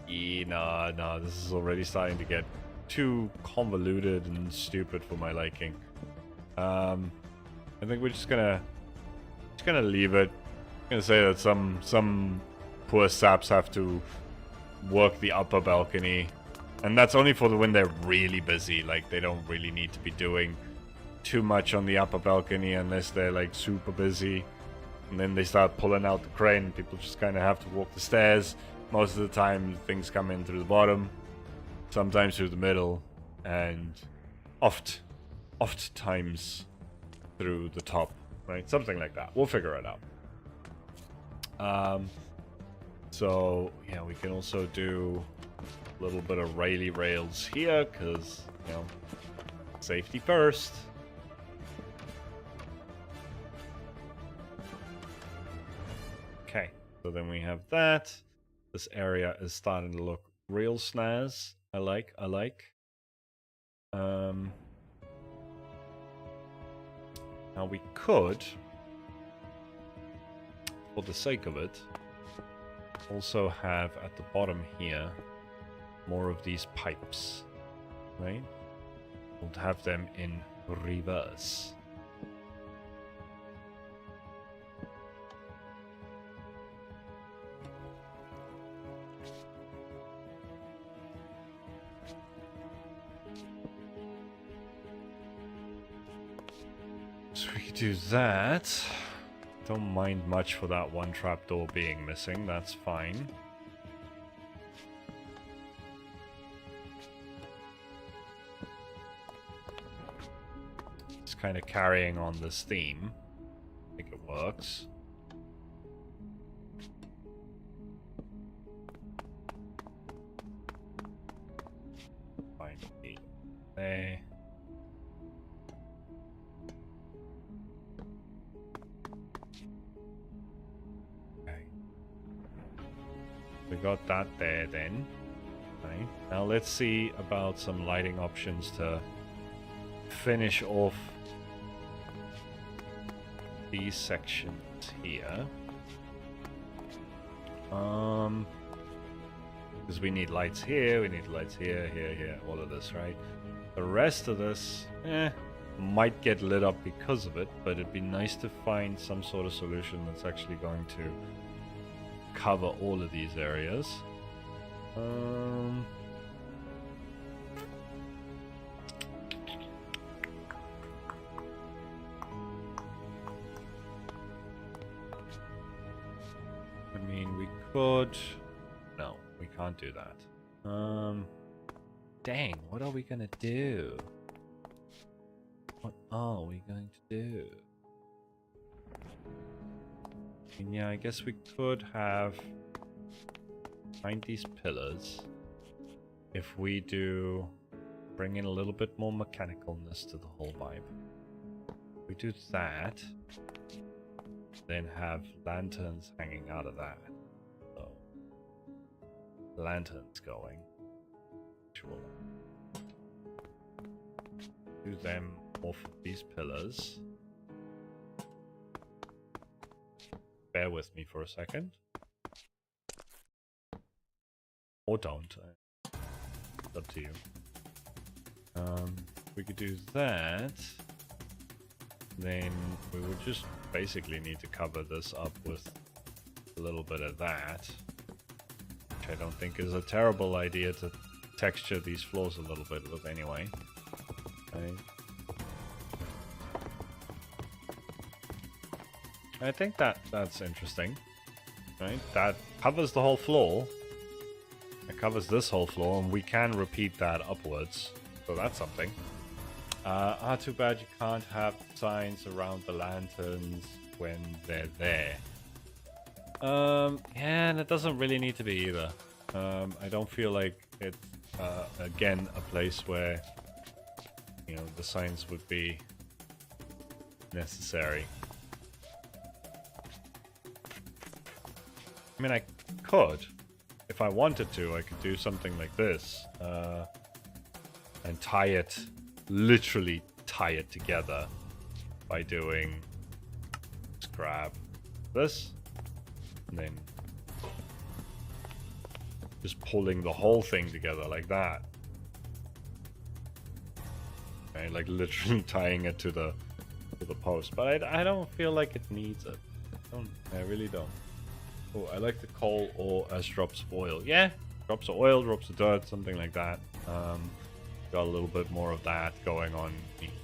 Yeah, nah, this is already starting to get too convoluted and stupid for my liking. I think we're just gonna leave it. I'm gonna say that some poor saps have to work the upper balcony, and that's only for when they're really busy. Like, they don't really need to be doing too much on the upper balcony unless they're like super busy. And then they start pulling out the crane. People just kind of have to walk the stairs. Most of the time, things come in through the bottom, sometimes through the middle, and oft-times through the top, right? Something like that. We'll figure it out. So yeah, we can also do a little bit of Rayleigh rails here, because, you know, safety first. Okay, so then we have that. This area is starting to look real snaz. I like. Now we could, for the sake of it, also have at the bottom here more of these pipes, right? We'll have them in reverse. So we could do that. Don't mind much for that one trapdoor being missing, that's fine. It's kind of carrying on this theme. I think it works. Fine. There. We got that there then. Right. Now let's see about some lighting options to finish off these sections here. Because we need lights here, we need lights here, here, all of this, right? The rest of this, might get lit up because of it, but it'd be nice to find some sort of solution that's actually going to cover all of these areas. I mean, we could... No, we can't do that. Dang, what are we gonna do? What are we going to do? Yeah, I guess we could have find these pillars. If we do bring in a little bit more mechanicalness to the whole vibe. We do that, then have lanterns hanging out of that. So lanterns going. Sure. Do them off of these pillars. Bear with me for a second. Or don't. It's up to you. We could do that. Then we would just basically need to cover this up with a little bit of that. Which I don't think is a terrible idea to texture these floors a little bit with anyway. Right. I think that's interesting, right? That covers the whole floor. It covers this whole floor, and we can repeat that upwards. So that's something. Too bad you can't have signs around the lanterns when they're there. Yeah, and it doesn't really need to be either. I don't feel like it's, again, a place where, you know, the signs would be necessary. I mean, I could. If I wanted to, I could do something like this. And tie it, literally tie it together by doing, just grab this, and then just pulling the whole thing together like that. Okay, like literally tying it to the post. But I don't feel like it needs it. I really don't. Oh, I like the coal ore as drops of oil. Yeah, drops of oil, drops of dirt, something like that. Got a little bit more of that going on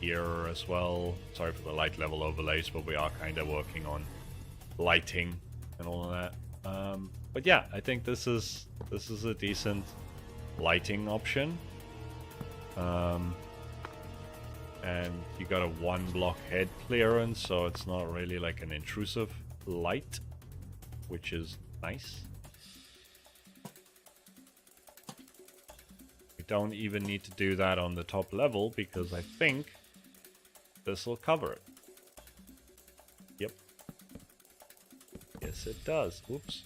here as well. Sorry for the light level overlays, but we are kind of working on lighting and all of that. But yeah, I think this is a decent lighting option. And you got a 1 block head clearance, so it's not really like an intrusive light, which is nice. We don't even need to do that on the top level because I think this will cover it. Yep. Yes, it does. Whoops.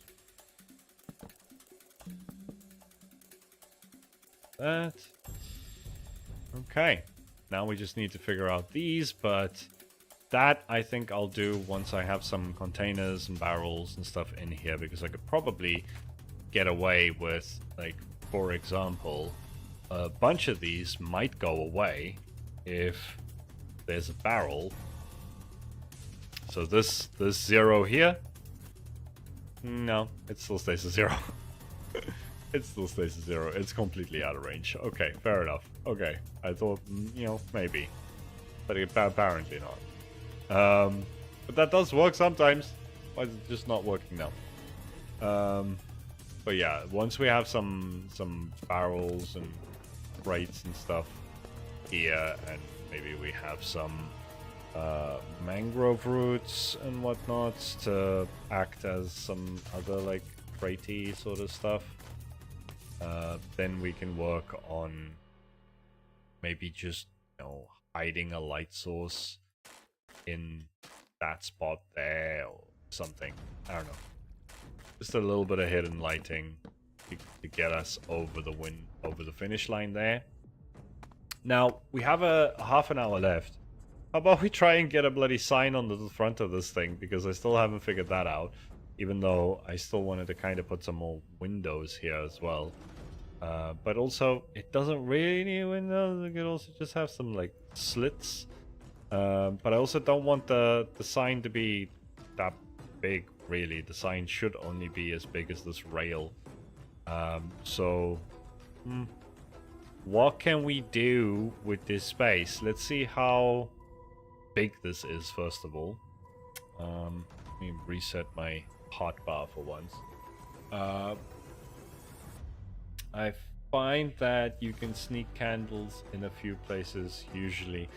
That. Okay. Now we just need to figure out these, but that I think I'll do once I have some containers and barrels and stuff in here, because I could probably get away with, like, for example, a bunch of these might go away if there's a barrel. So this 0 here, no, it still stays a 0. It still stays a 0. It's completely out of range. Okay, fair enough. Okay, I thought, you know, maybe, but apparently not. But that does work sometimes. Why is it just not working now? But yeah, once we have some barrels and crates and stuff here, and maybe we have some mangrove roots and whatnots to act as some other like cratey sort of stuff, then we can work on maybe just, you know, hiding a light source in that spot there or something. I don't know. Just a little bit of hidden lighting to get us over the finish line there. Now, we have a half an hour left. How about we try and get a bloody sign on the front of this thing, because I still haven't figured that out. Even though I still wanted to kind of put some more windows here as well. But also, it doesn't really need windows. It could also just have some like slits. But I also don't want the sign to be that big, really. The sign should only be as big as this rail. What can we do with this space? Let's see how big this is, first of all. Let me reset my hotbar for once. I find that you can sneak candles in a few places usually.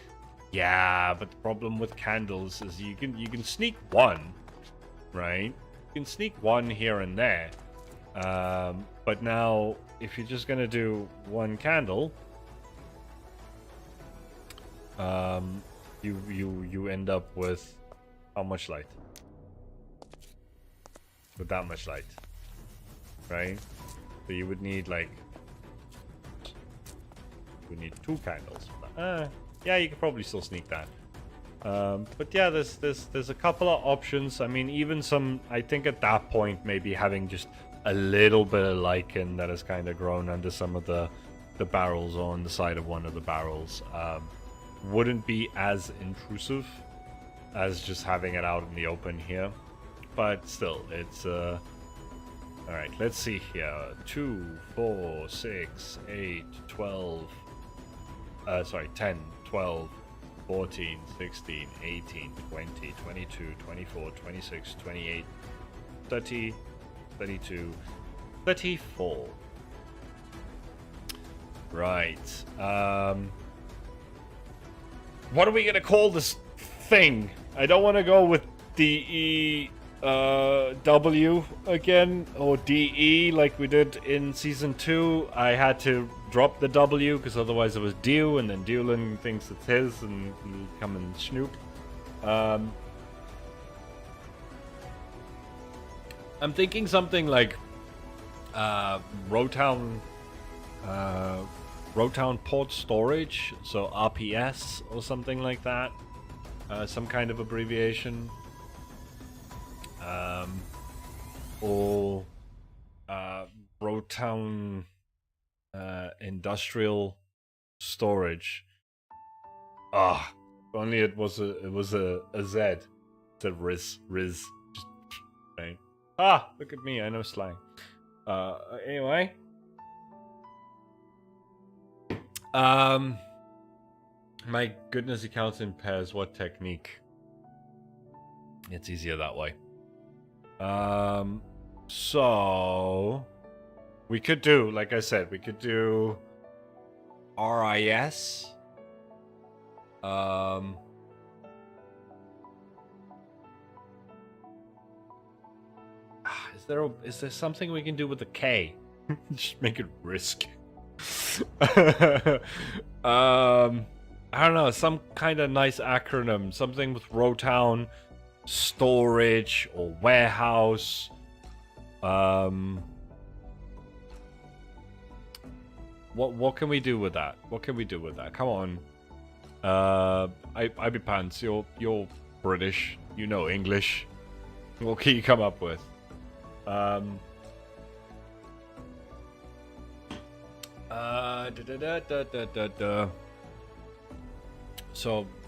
Yeah, but the problem with candles is you can sneak one, right? You can sneak one here and there. But now, if you're just gonna do one candle, you end up with how much light? With that much light, right? So you would need like, we need 2 candles. Yeah, you could probably still sneak that. But yeah, there's a couple of options. I mean, even some, I think at that point, maybe having just a little bit of lichen that has kind of grown under some of the barrels or on the side of one of the barrels wouldn't be as intrusive as just having it out in the open here. But still, it's alright, let's see here. 2, 4, 6, 8, 12. Sorry, 10, 12, 14, 16, 18, 20, 22, 24, 26, 28, 30, 32, 34. Right. What are we gonna call this thing? I don't want to go with DE W again, or DE like we did in Season 2. I had to drop the W because otherwise it was Dew, and then Dewlan thinks it's his and he'll come and snoop. I'm thinking something like Rotown Port Storage, so RPS or something like that. Some kind of abbreviation. Or Rotown Industrial Storage. Ah, if only it was a Z. It's a Riz. Just right. Ah, look at me, I know slang. Anyway. My goodness, he counts in pairs. What technique? It's easier that way. So we could do, like I said, we could do RIS. Is there something we can do with the K? Just make it risk. I don't know, some kind of nice acronym, something with Rotown storage or warehouse. What can we do with that? What can we do with that? Come on. I be pants. You're British. You know English. What can you come up with? So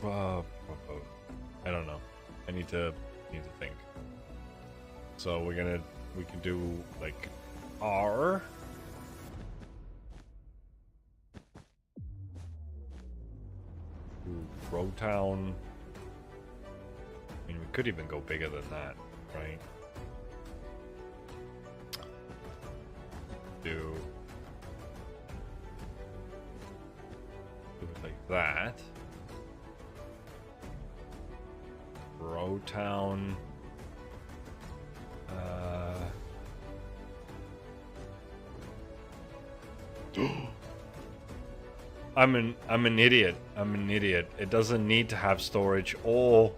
I don't know. I need to think. So we can do like R. Rotown could even go bigger than that, right? Do it like that. Rowtown. I'm an idiot. I'm an idiot. It doesn't need to have storage or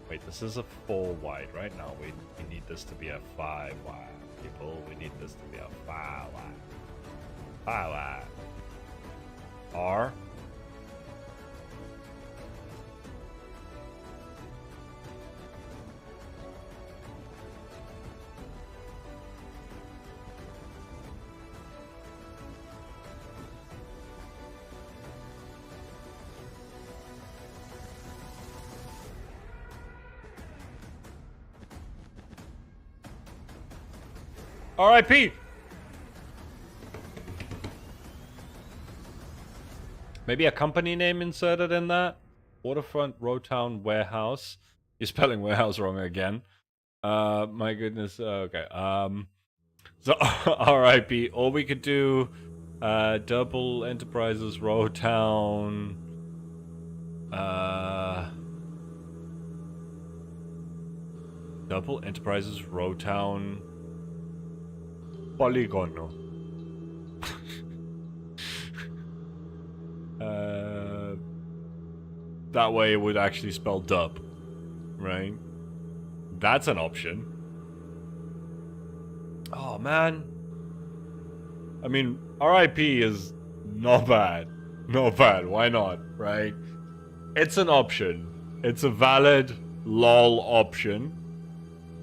wait, this is a 4 wide right now. We need this to be a 5 wide, people. We need this to be a 5 wide. 5 wide. R. R.I.P. Maybe a company name inserted in that? Waterfront Rowtown Warehouse. You're spelling warehouse wrong again. My goodness. Okay. So R.I.P. Or we could do Derpol Enterprises Rowtown. Derpol Enterprises Rowtown Poligono. That way it would actually spell dub, right? That's an option. Oh man. I mean, RIP is not bad. Not bad. Why not, right? It's an option. It's a valid lol option.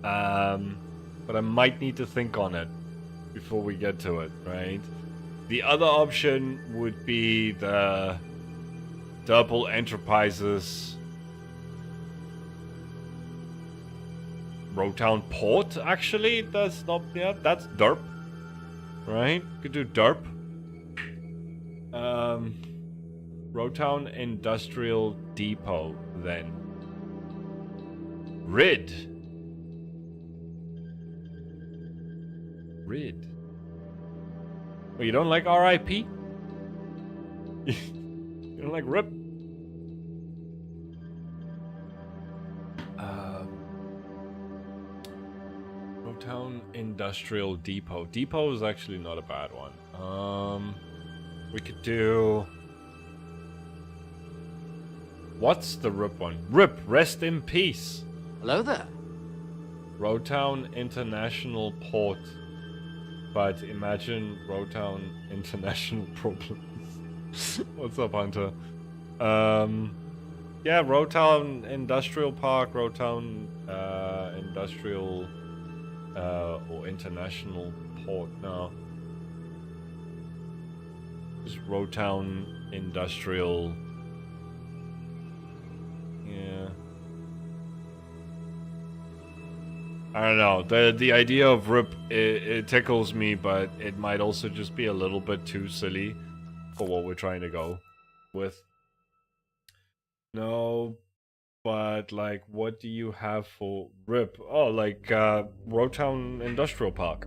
But I might need to think on it before we get to it, right? The other option would be the Derpol Enterprises Rowtown Port, actually. That's not, yeah, that's Derp, right? Could do Derp. Rowtown Industrial Depot, then. Rid. Well, you don't like RIP? You don't like RIP? Rowtown Industrial Depot. Depot is actually not a bad one. We could do... What's the RIP one? RIP, rest in peace. Hello there. Rowtown International Port. But imagine Rowtown International Problems. What's up, Hunter? Yeah, Rowtown Industrial Park, Rowtown Industrial or International Port. No. Just Rowtown Industrial. Yeah. I don't know. The idea of RIP, it tickles me, but it might also just be a little bit too silly for what we're trying to go with. No, but like, what do you have for RIP? Oh, like Rowtown Industrial Park.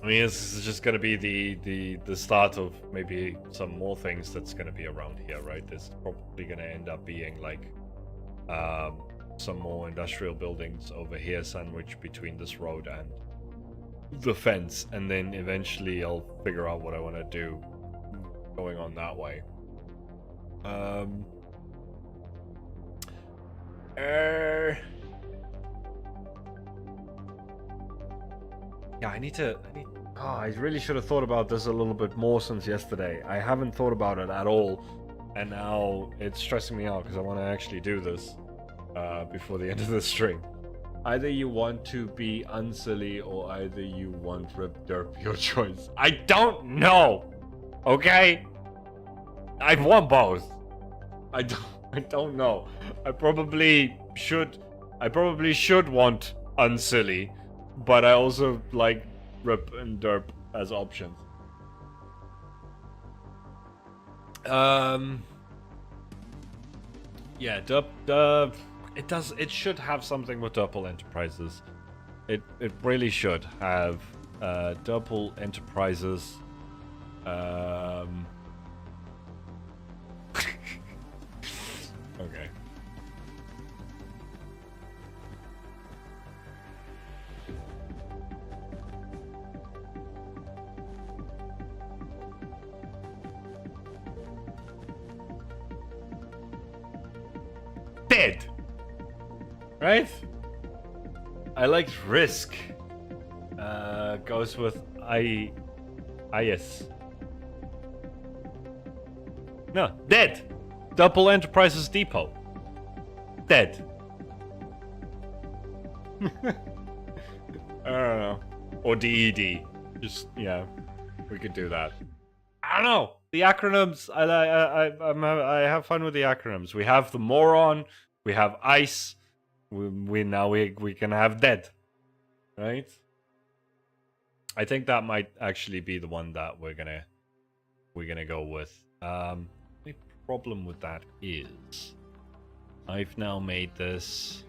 I mean, this is just gonna be the start of maybe some more things that's gonna be around here, right? There's probably gonna end up being like some more industrial buildings over here sandwiched between this road and the fence, and then eventually I'll figure out what I want to do going on that way. Yeah, I really should have thought about this a little bit more since yesterday. I haven't thought about it at all, and now it's stressing me out because I want to actually do this before the end of the stream. Either you want to be unsilly or either you want RIP Derp, your choice. I don't know! Okay? I want both. I don't know. I probably should want unsilly, but I also like RIP and Derp as options. Yeah, it should have something with Derpol Enterprises. It really should have Derpol Enterprises. Okay. Dead. Right? I liked Risk. Goes with IS. No, dead. Derpol Enterprises Depot. Dead. I don't know. Or DED. Just, yeah, we could do that. I don't know. The acronyms, I have fun with the acronyms. We have the moron, we have ICE, we can have dead. Right? I think that might actually be the one that we're gonna go with. The problem with that is I've now made this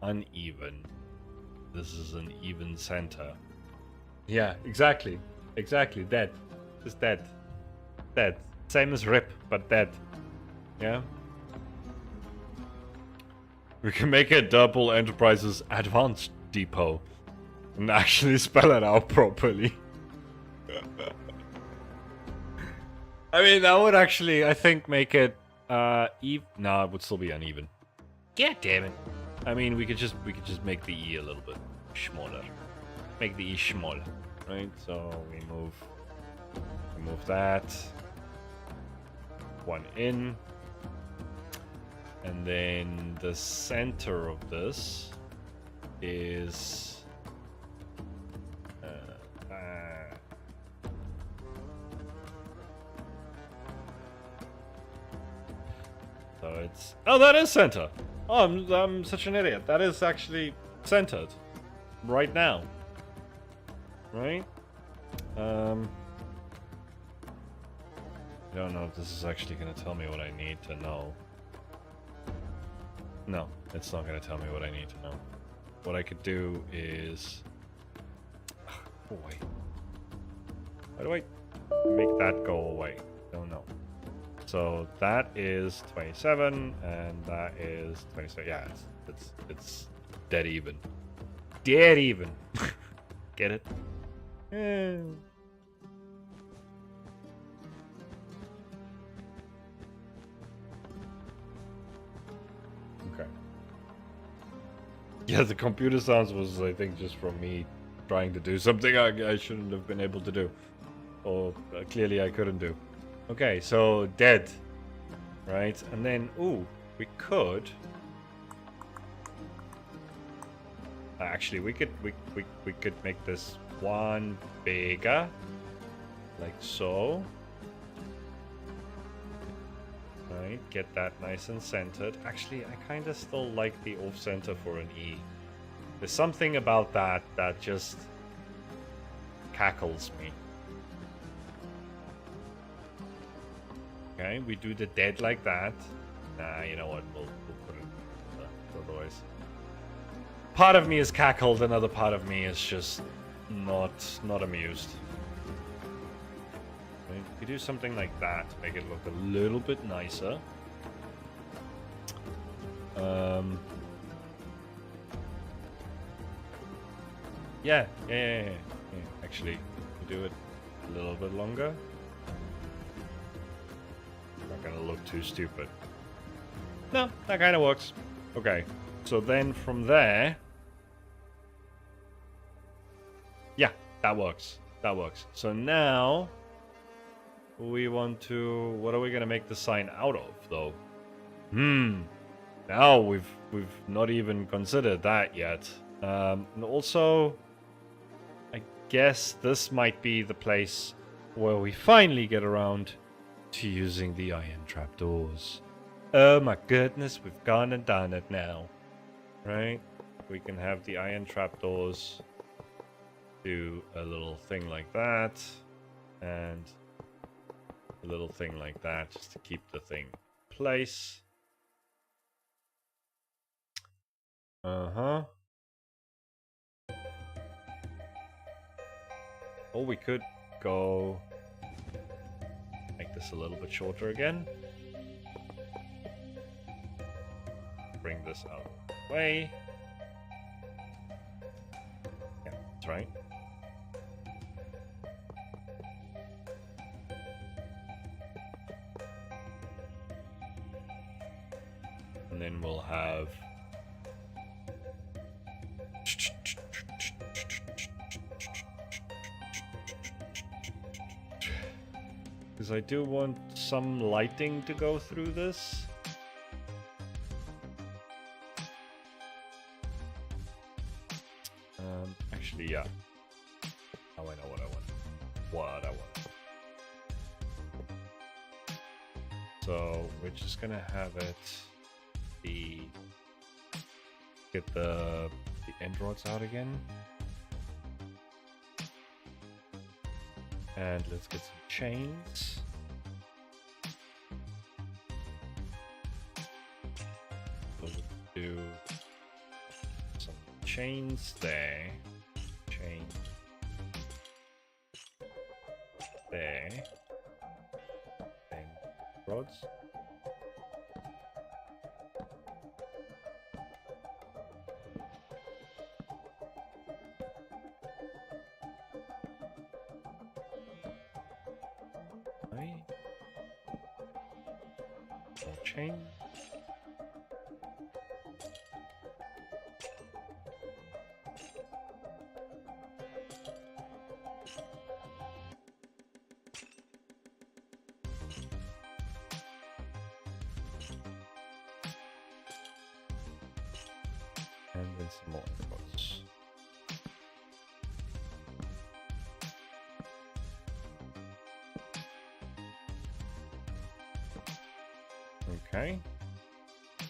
uneven. This is an even center. Yeah, exactly. Exactly. Dead. Just dead. Dead. Same as RIP, but dead. Yeah. We can make a Derpol Enterprises Advanced Depot and actually spell it out properly. I mean, that would actually, I think, make it even. No, it would still be uneven. God damn it! I mean, we could just make the E a little bit smaller. Make the E smaller, right? So we move that one in, and then the center of this is. So it's... Oh, that is center! Oh, I'm such an idiot. That is actually centered. Right now. Right? I don't know if this is actually going to tell me what I need to know. No, it's not going to tell me what I need to know. What I could do is... Go away. How do I make that go away? Don't know. So that is 27, and that is 27. Yeah, it's dead even. Dead even. Get it? Yeah. Okay. Yeah, the computer sounds was, I think, just from me trying to do something I shouldn't have been able to do. Or clearly I couldn't do. Okay, so dead. Right, and then, ooh, we could... Actually, we could make this one bigger. Like so. Right, get that nice and centered. Actually, I kind of still like the off-center for an E. There's something about that that just cackles me. Okay, we do the dead like that. Nah, you know what? We'll put it otherwise. Part of me is cackled, another part of me is just not amused. Okay, we do something like that to make it look a little bit nicer. Yeah. Actually, we do it a little bit longer. Not gonna look too stupid. No, that kind of works. Okay, so then from there... Yeah, that works. That works. So now... we want to... What are we gonna make the sign out of, though? Now we've not even considered that yet. And also... I guess this might be the place where we finally get around to using the iron trapdoors. Oh my goodness, we've gone and done it now. Right? We can have the iron trapdoors do a little thing like that. And a little thing like that just to keep the thing in place. Uh-huh. Or we could go... make this a little bit shorter again. Bring this out of the way. Yeah, that's right. And then we'll have... because I do want some lighting to go through this. Actually, yeah. Now I know what I want. So we're just gonna have it be... get the end rods out again. And let's get some chains. We'll do some chains there. Chain there. And rods. Chain. And then some more inputs. Okay,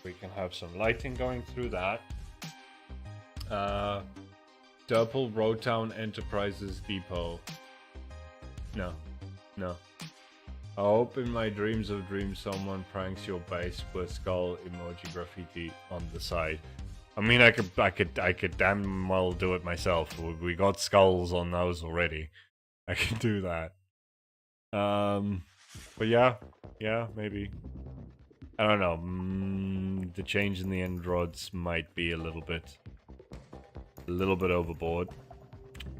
we can have some lighting going through that. Derpol Roadtown Enterprises Depot. No. I hope in my dreams of dreams someone pranks your base with skull emoji graffiti on the side. I mean, I could damn well do it myself. We got skulls on those already. I can do that. But yeah, maybe. I don't know. The change in the end rods might be a little bit overboard.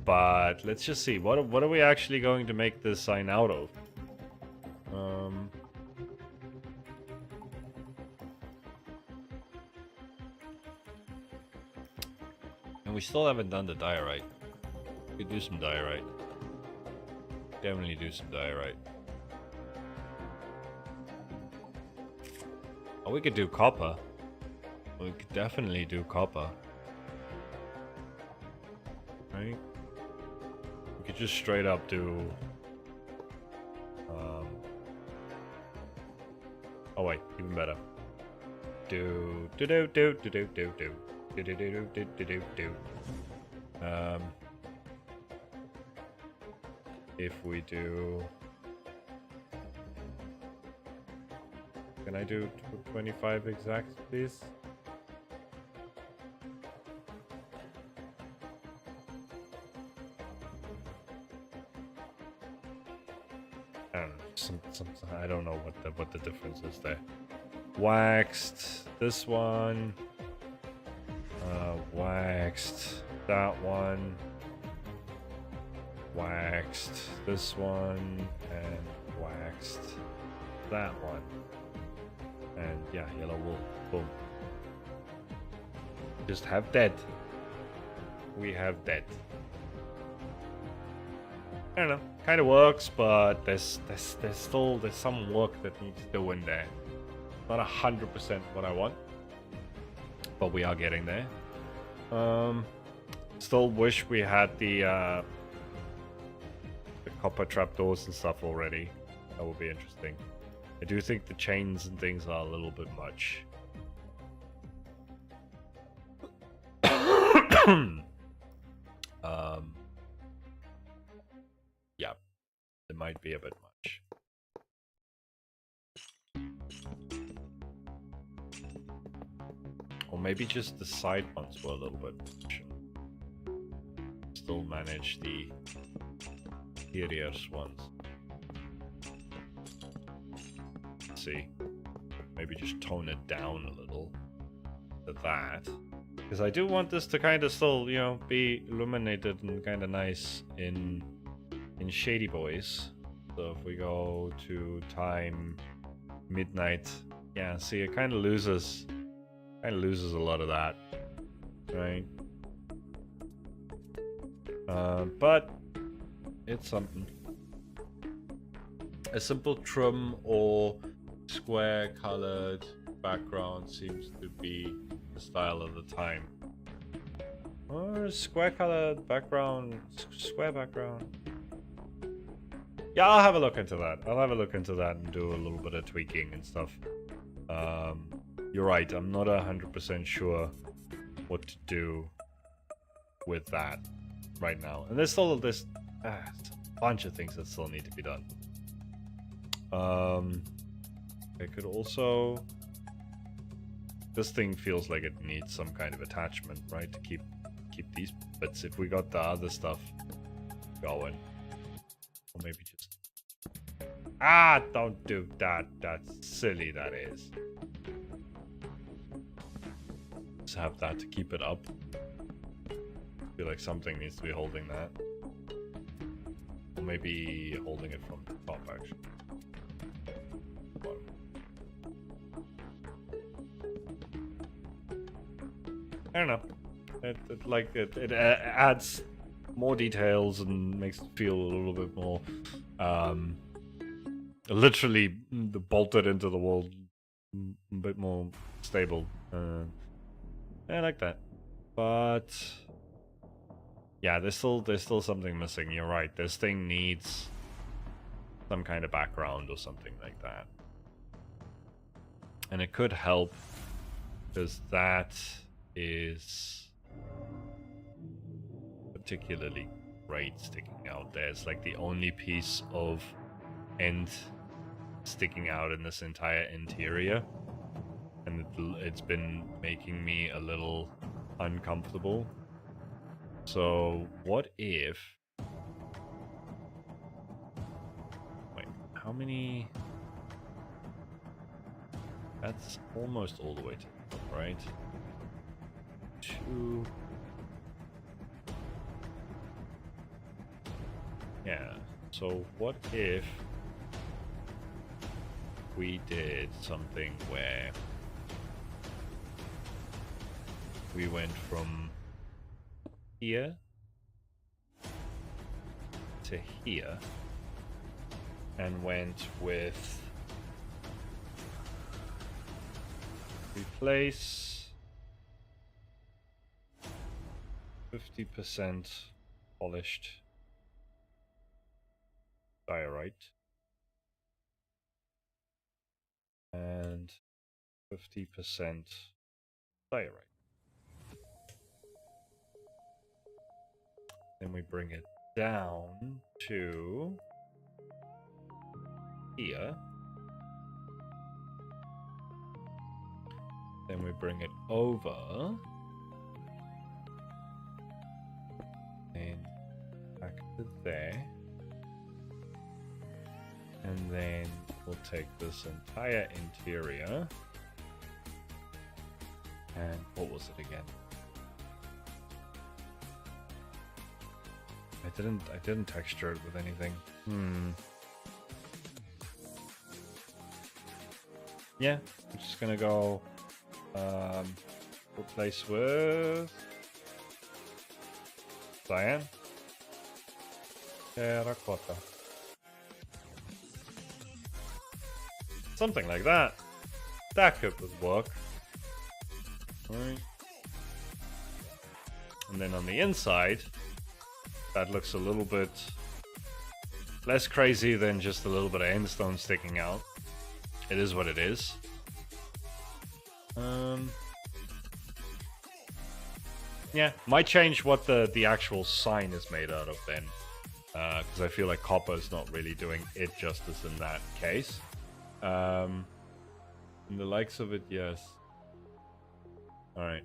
But let's just see. What are we actually going to make this sign out of? And we still haven't done the diorite. We could do some diorite. Definitely do some diorite. Oh, we could do copper. We could definitely do copper. Right? We could just straight up do... oh wait, even better. If we do... Can I do 25 exact, please? I don't know what the difference is there. Waxed this one. Waxed that one. Waxed this one, and waxed that one. And yeah, yellow wool. Boom. Just have dead. We have dead. I don't know. Kind of works, but there's some work that needs doing there. Not 100% what I want, but we are getting there. Still wish we had the copper trapdoors and stuff already. That would be interesting. I do think the chains and things are a little bit much. Yeah, it might be a bit much. Or maybe just the side ones were a little bit. Still manage the interior ones. Let's see. Maybe just tone it down a little to that. Because I do want this to kind of still, you know, be illuminated and kind of nice in Shady Boys. So if we go to time midnight, yeah, see, it kind of loses a lot of that, right? But it's something. A simple trim or square colored background seems to be the style of the time. Or square colored background, square background. Yeah, I'll have a look into that. I'll have a look into that and do a little bit of tweaking and stuff. You're right, I'm not 100% sure what to do with that right now. And there's still this a bunch of things that still need to be done. I could also... This thing feels like it needs some kind of attachment, right? To keep these bits. If we got the other stuff going. Or maybe just... Ah, don't do that. That's silly, that is. Just have that to keep it up. I feel like something needs to be holding that. Or maybe holding it from the top, actually. I don't know. It adds more details and makes it feel a little bit more literally bolted into the wall, a bit more stable. I like that, but yeah, there's still something missing. You're right. This thing needs some kind of background or something like that, and it could help because that is particularly great sticking out there. It's like the only piece of end sticking out in this entire interior, and it's been making me a little uncomfortable. So what if... Wait, how many... That's almost all the way to the top, right? 2... Yeah, so what if we did something where we went from here to here and went with replace 50% polished diorite and 50% diorite. Then we bring it down to here. Then we bring it over. And back to there. And then we'll take this entire interior. And what was it again? I didn't texture it with anything. Yeah, I'm just gonna go replace with cyan, terracotta, something like that. That could work. Right. And then on the inside, that looks a little bit less crazy than just a little bit of endstone sticking out. It is what it is. Yeah, might change what the actual sign is made out of then. Because I feel like copper is not really doing it justice in that case. In the likes of it, yes. All right.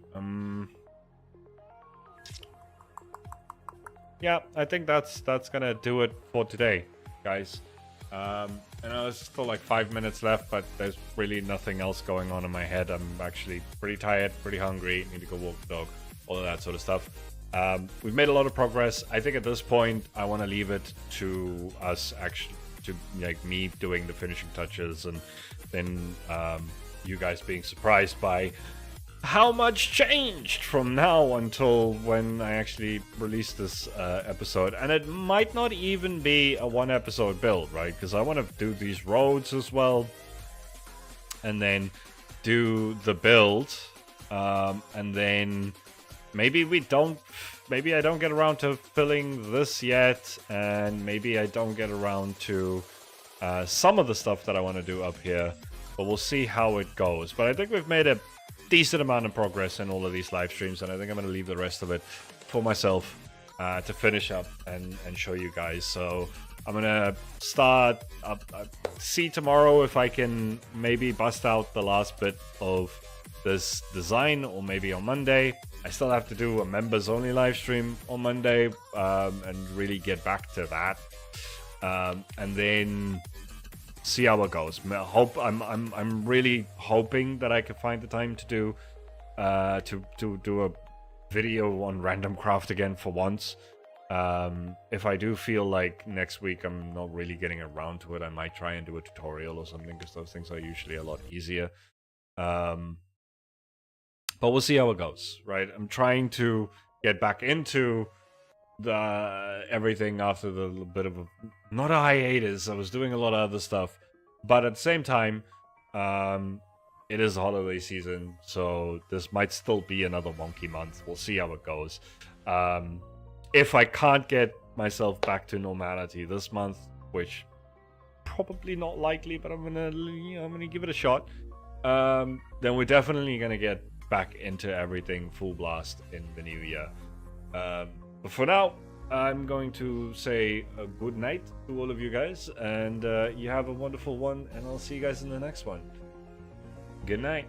Yeah, I think that's gonna do it for today, guys. I know there's still like 5 minutes left, but there's really nothing else going on in my head. I'm actually pretty tired, pretty hungry, need to go walk the dog, all of that sort of stuff. We've made a lot of progress. I think at this point, I want to leave it to us actually, to like me doing the finishing touches, and then you guys being surprised by how much changed from now until when I actually release this episode. And it might not even be a 1 episode build, right? Because I want to do these roads as well, and then do the build, and then maybe I don't get around to filling this yet, and maybe I don't get around to some of the stuff that I want to do up here, but we'll see how it goes. But I think we've made a decent amount of progress in all of these live streams, and I think I'm going to leave the rest of it for myself to finish up and show you guys. So I'm going to start up, see tomorrow if I can maybe bust out the last bit of this design, or maybe on Monday. I still have to do a members only live stream on Monday, and really get back to that, and then see how it goes. I'm really hoping that I can find the time to do a video on Randomcraft again for once. If I do feel like next week I'm not really getting around to it, I might try and do a tutorial or something, because those things are usually a lot easier. But we'll see how it goes, right? I'm trying to get back into the everything after the bit of not a hiatus. I was doing a lot of other stuff, but at the same time, it is a holiday season, so this might still be another wonky month. We'll see how it goes. If I can't get myself back to normality this month, which probably not likely, but I'm gonna give it a shot, then we're definitely gonna get back into everything full blast in the new year. But for now, I'm going to say a good night to all of you guys, and you have a wonderful one, and I'll see you guys in the next one. Good night.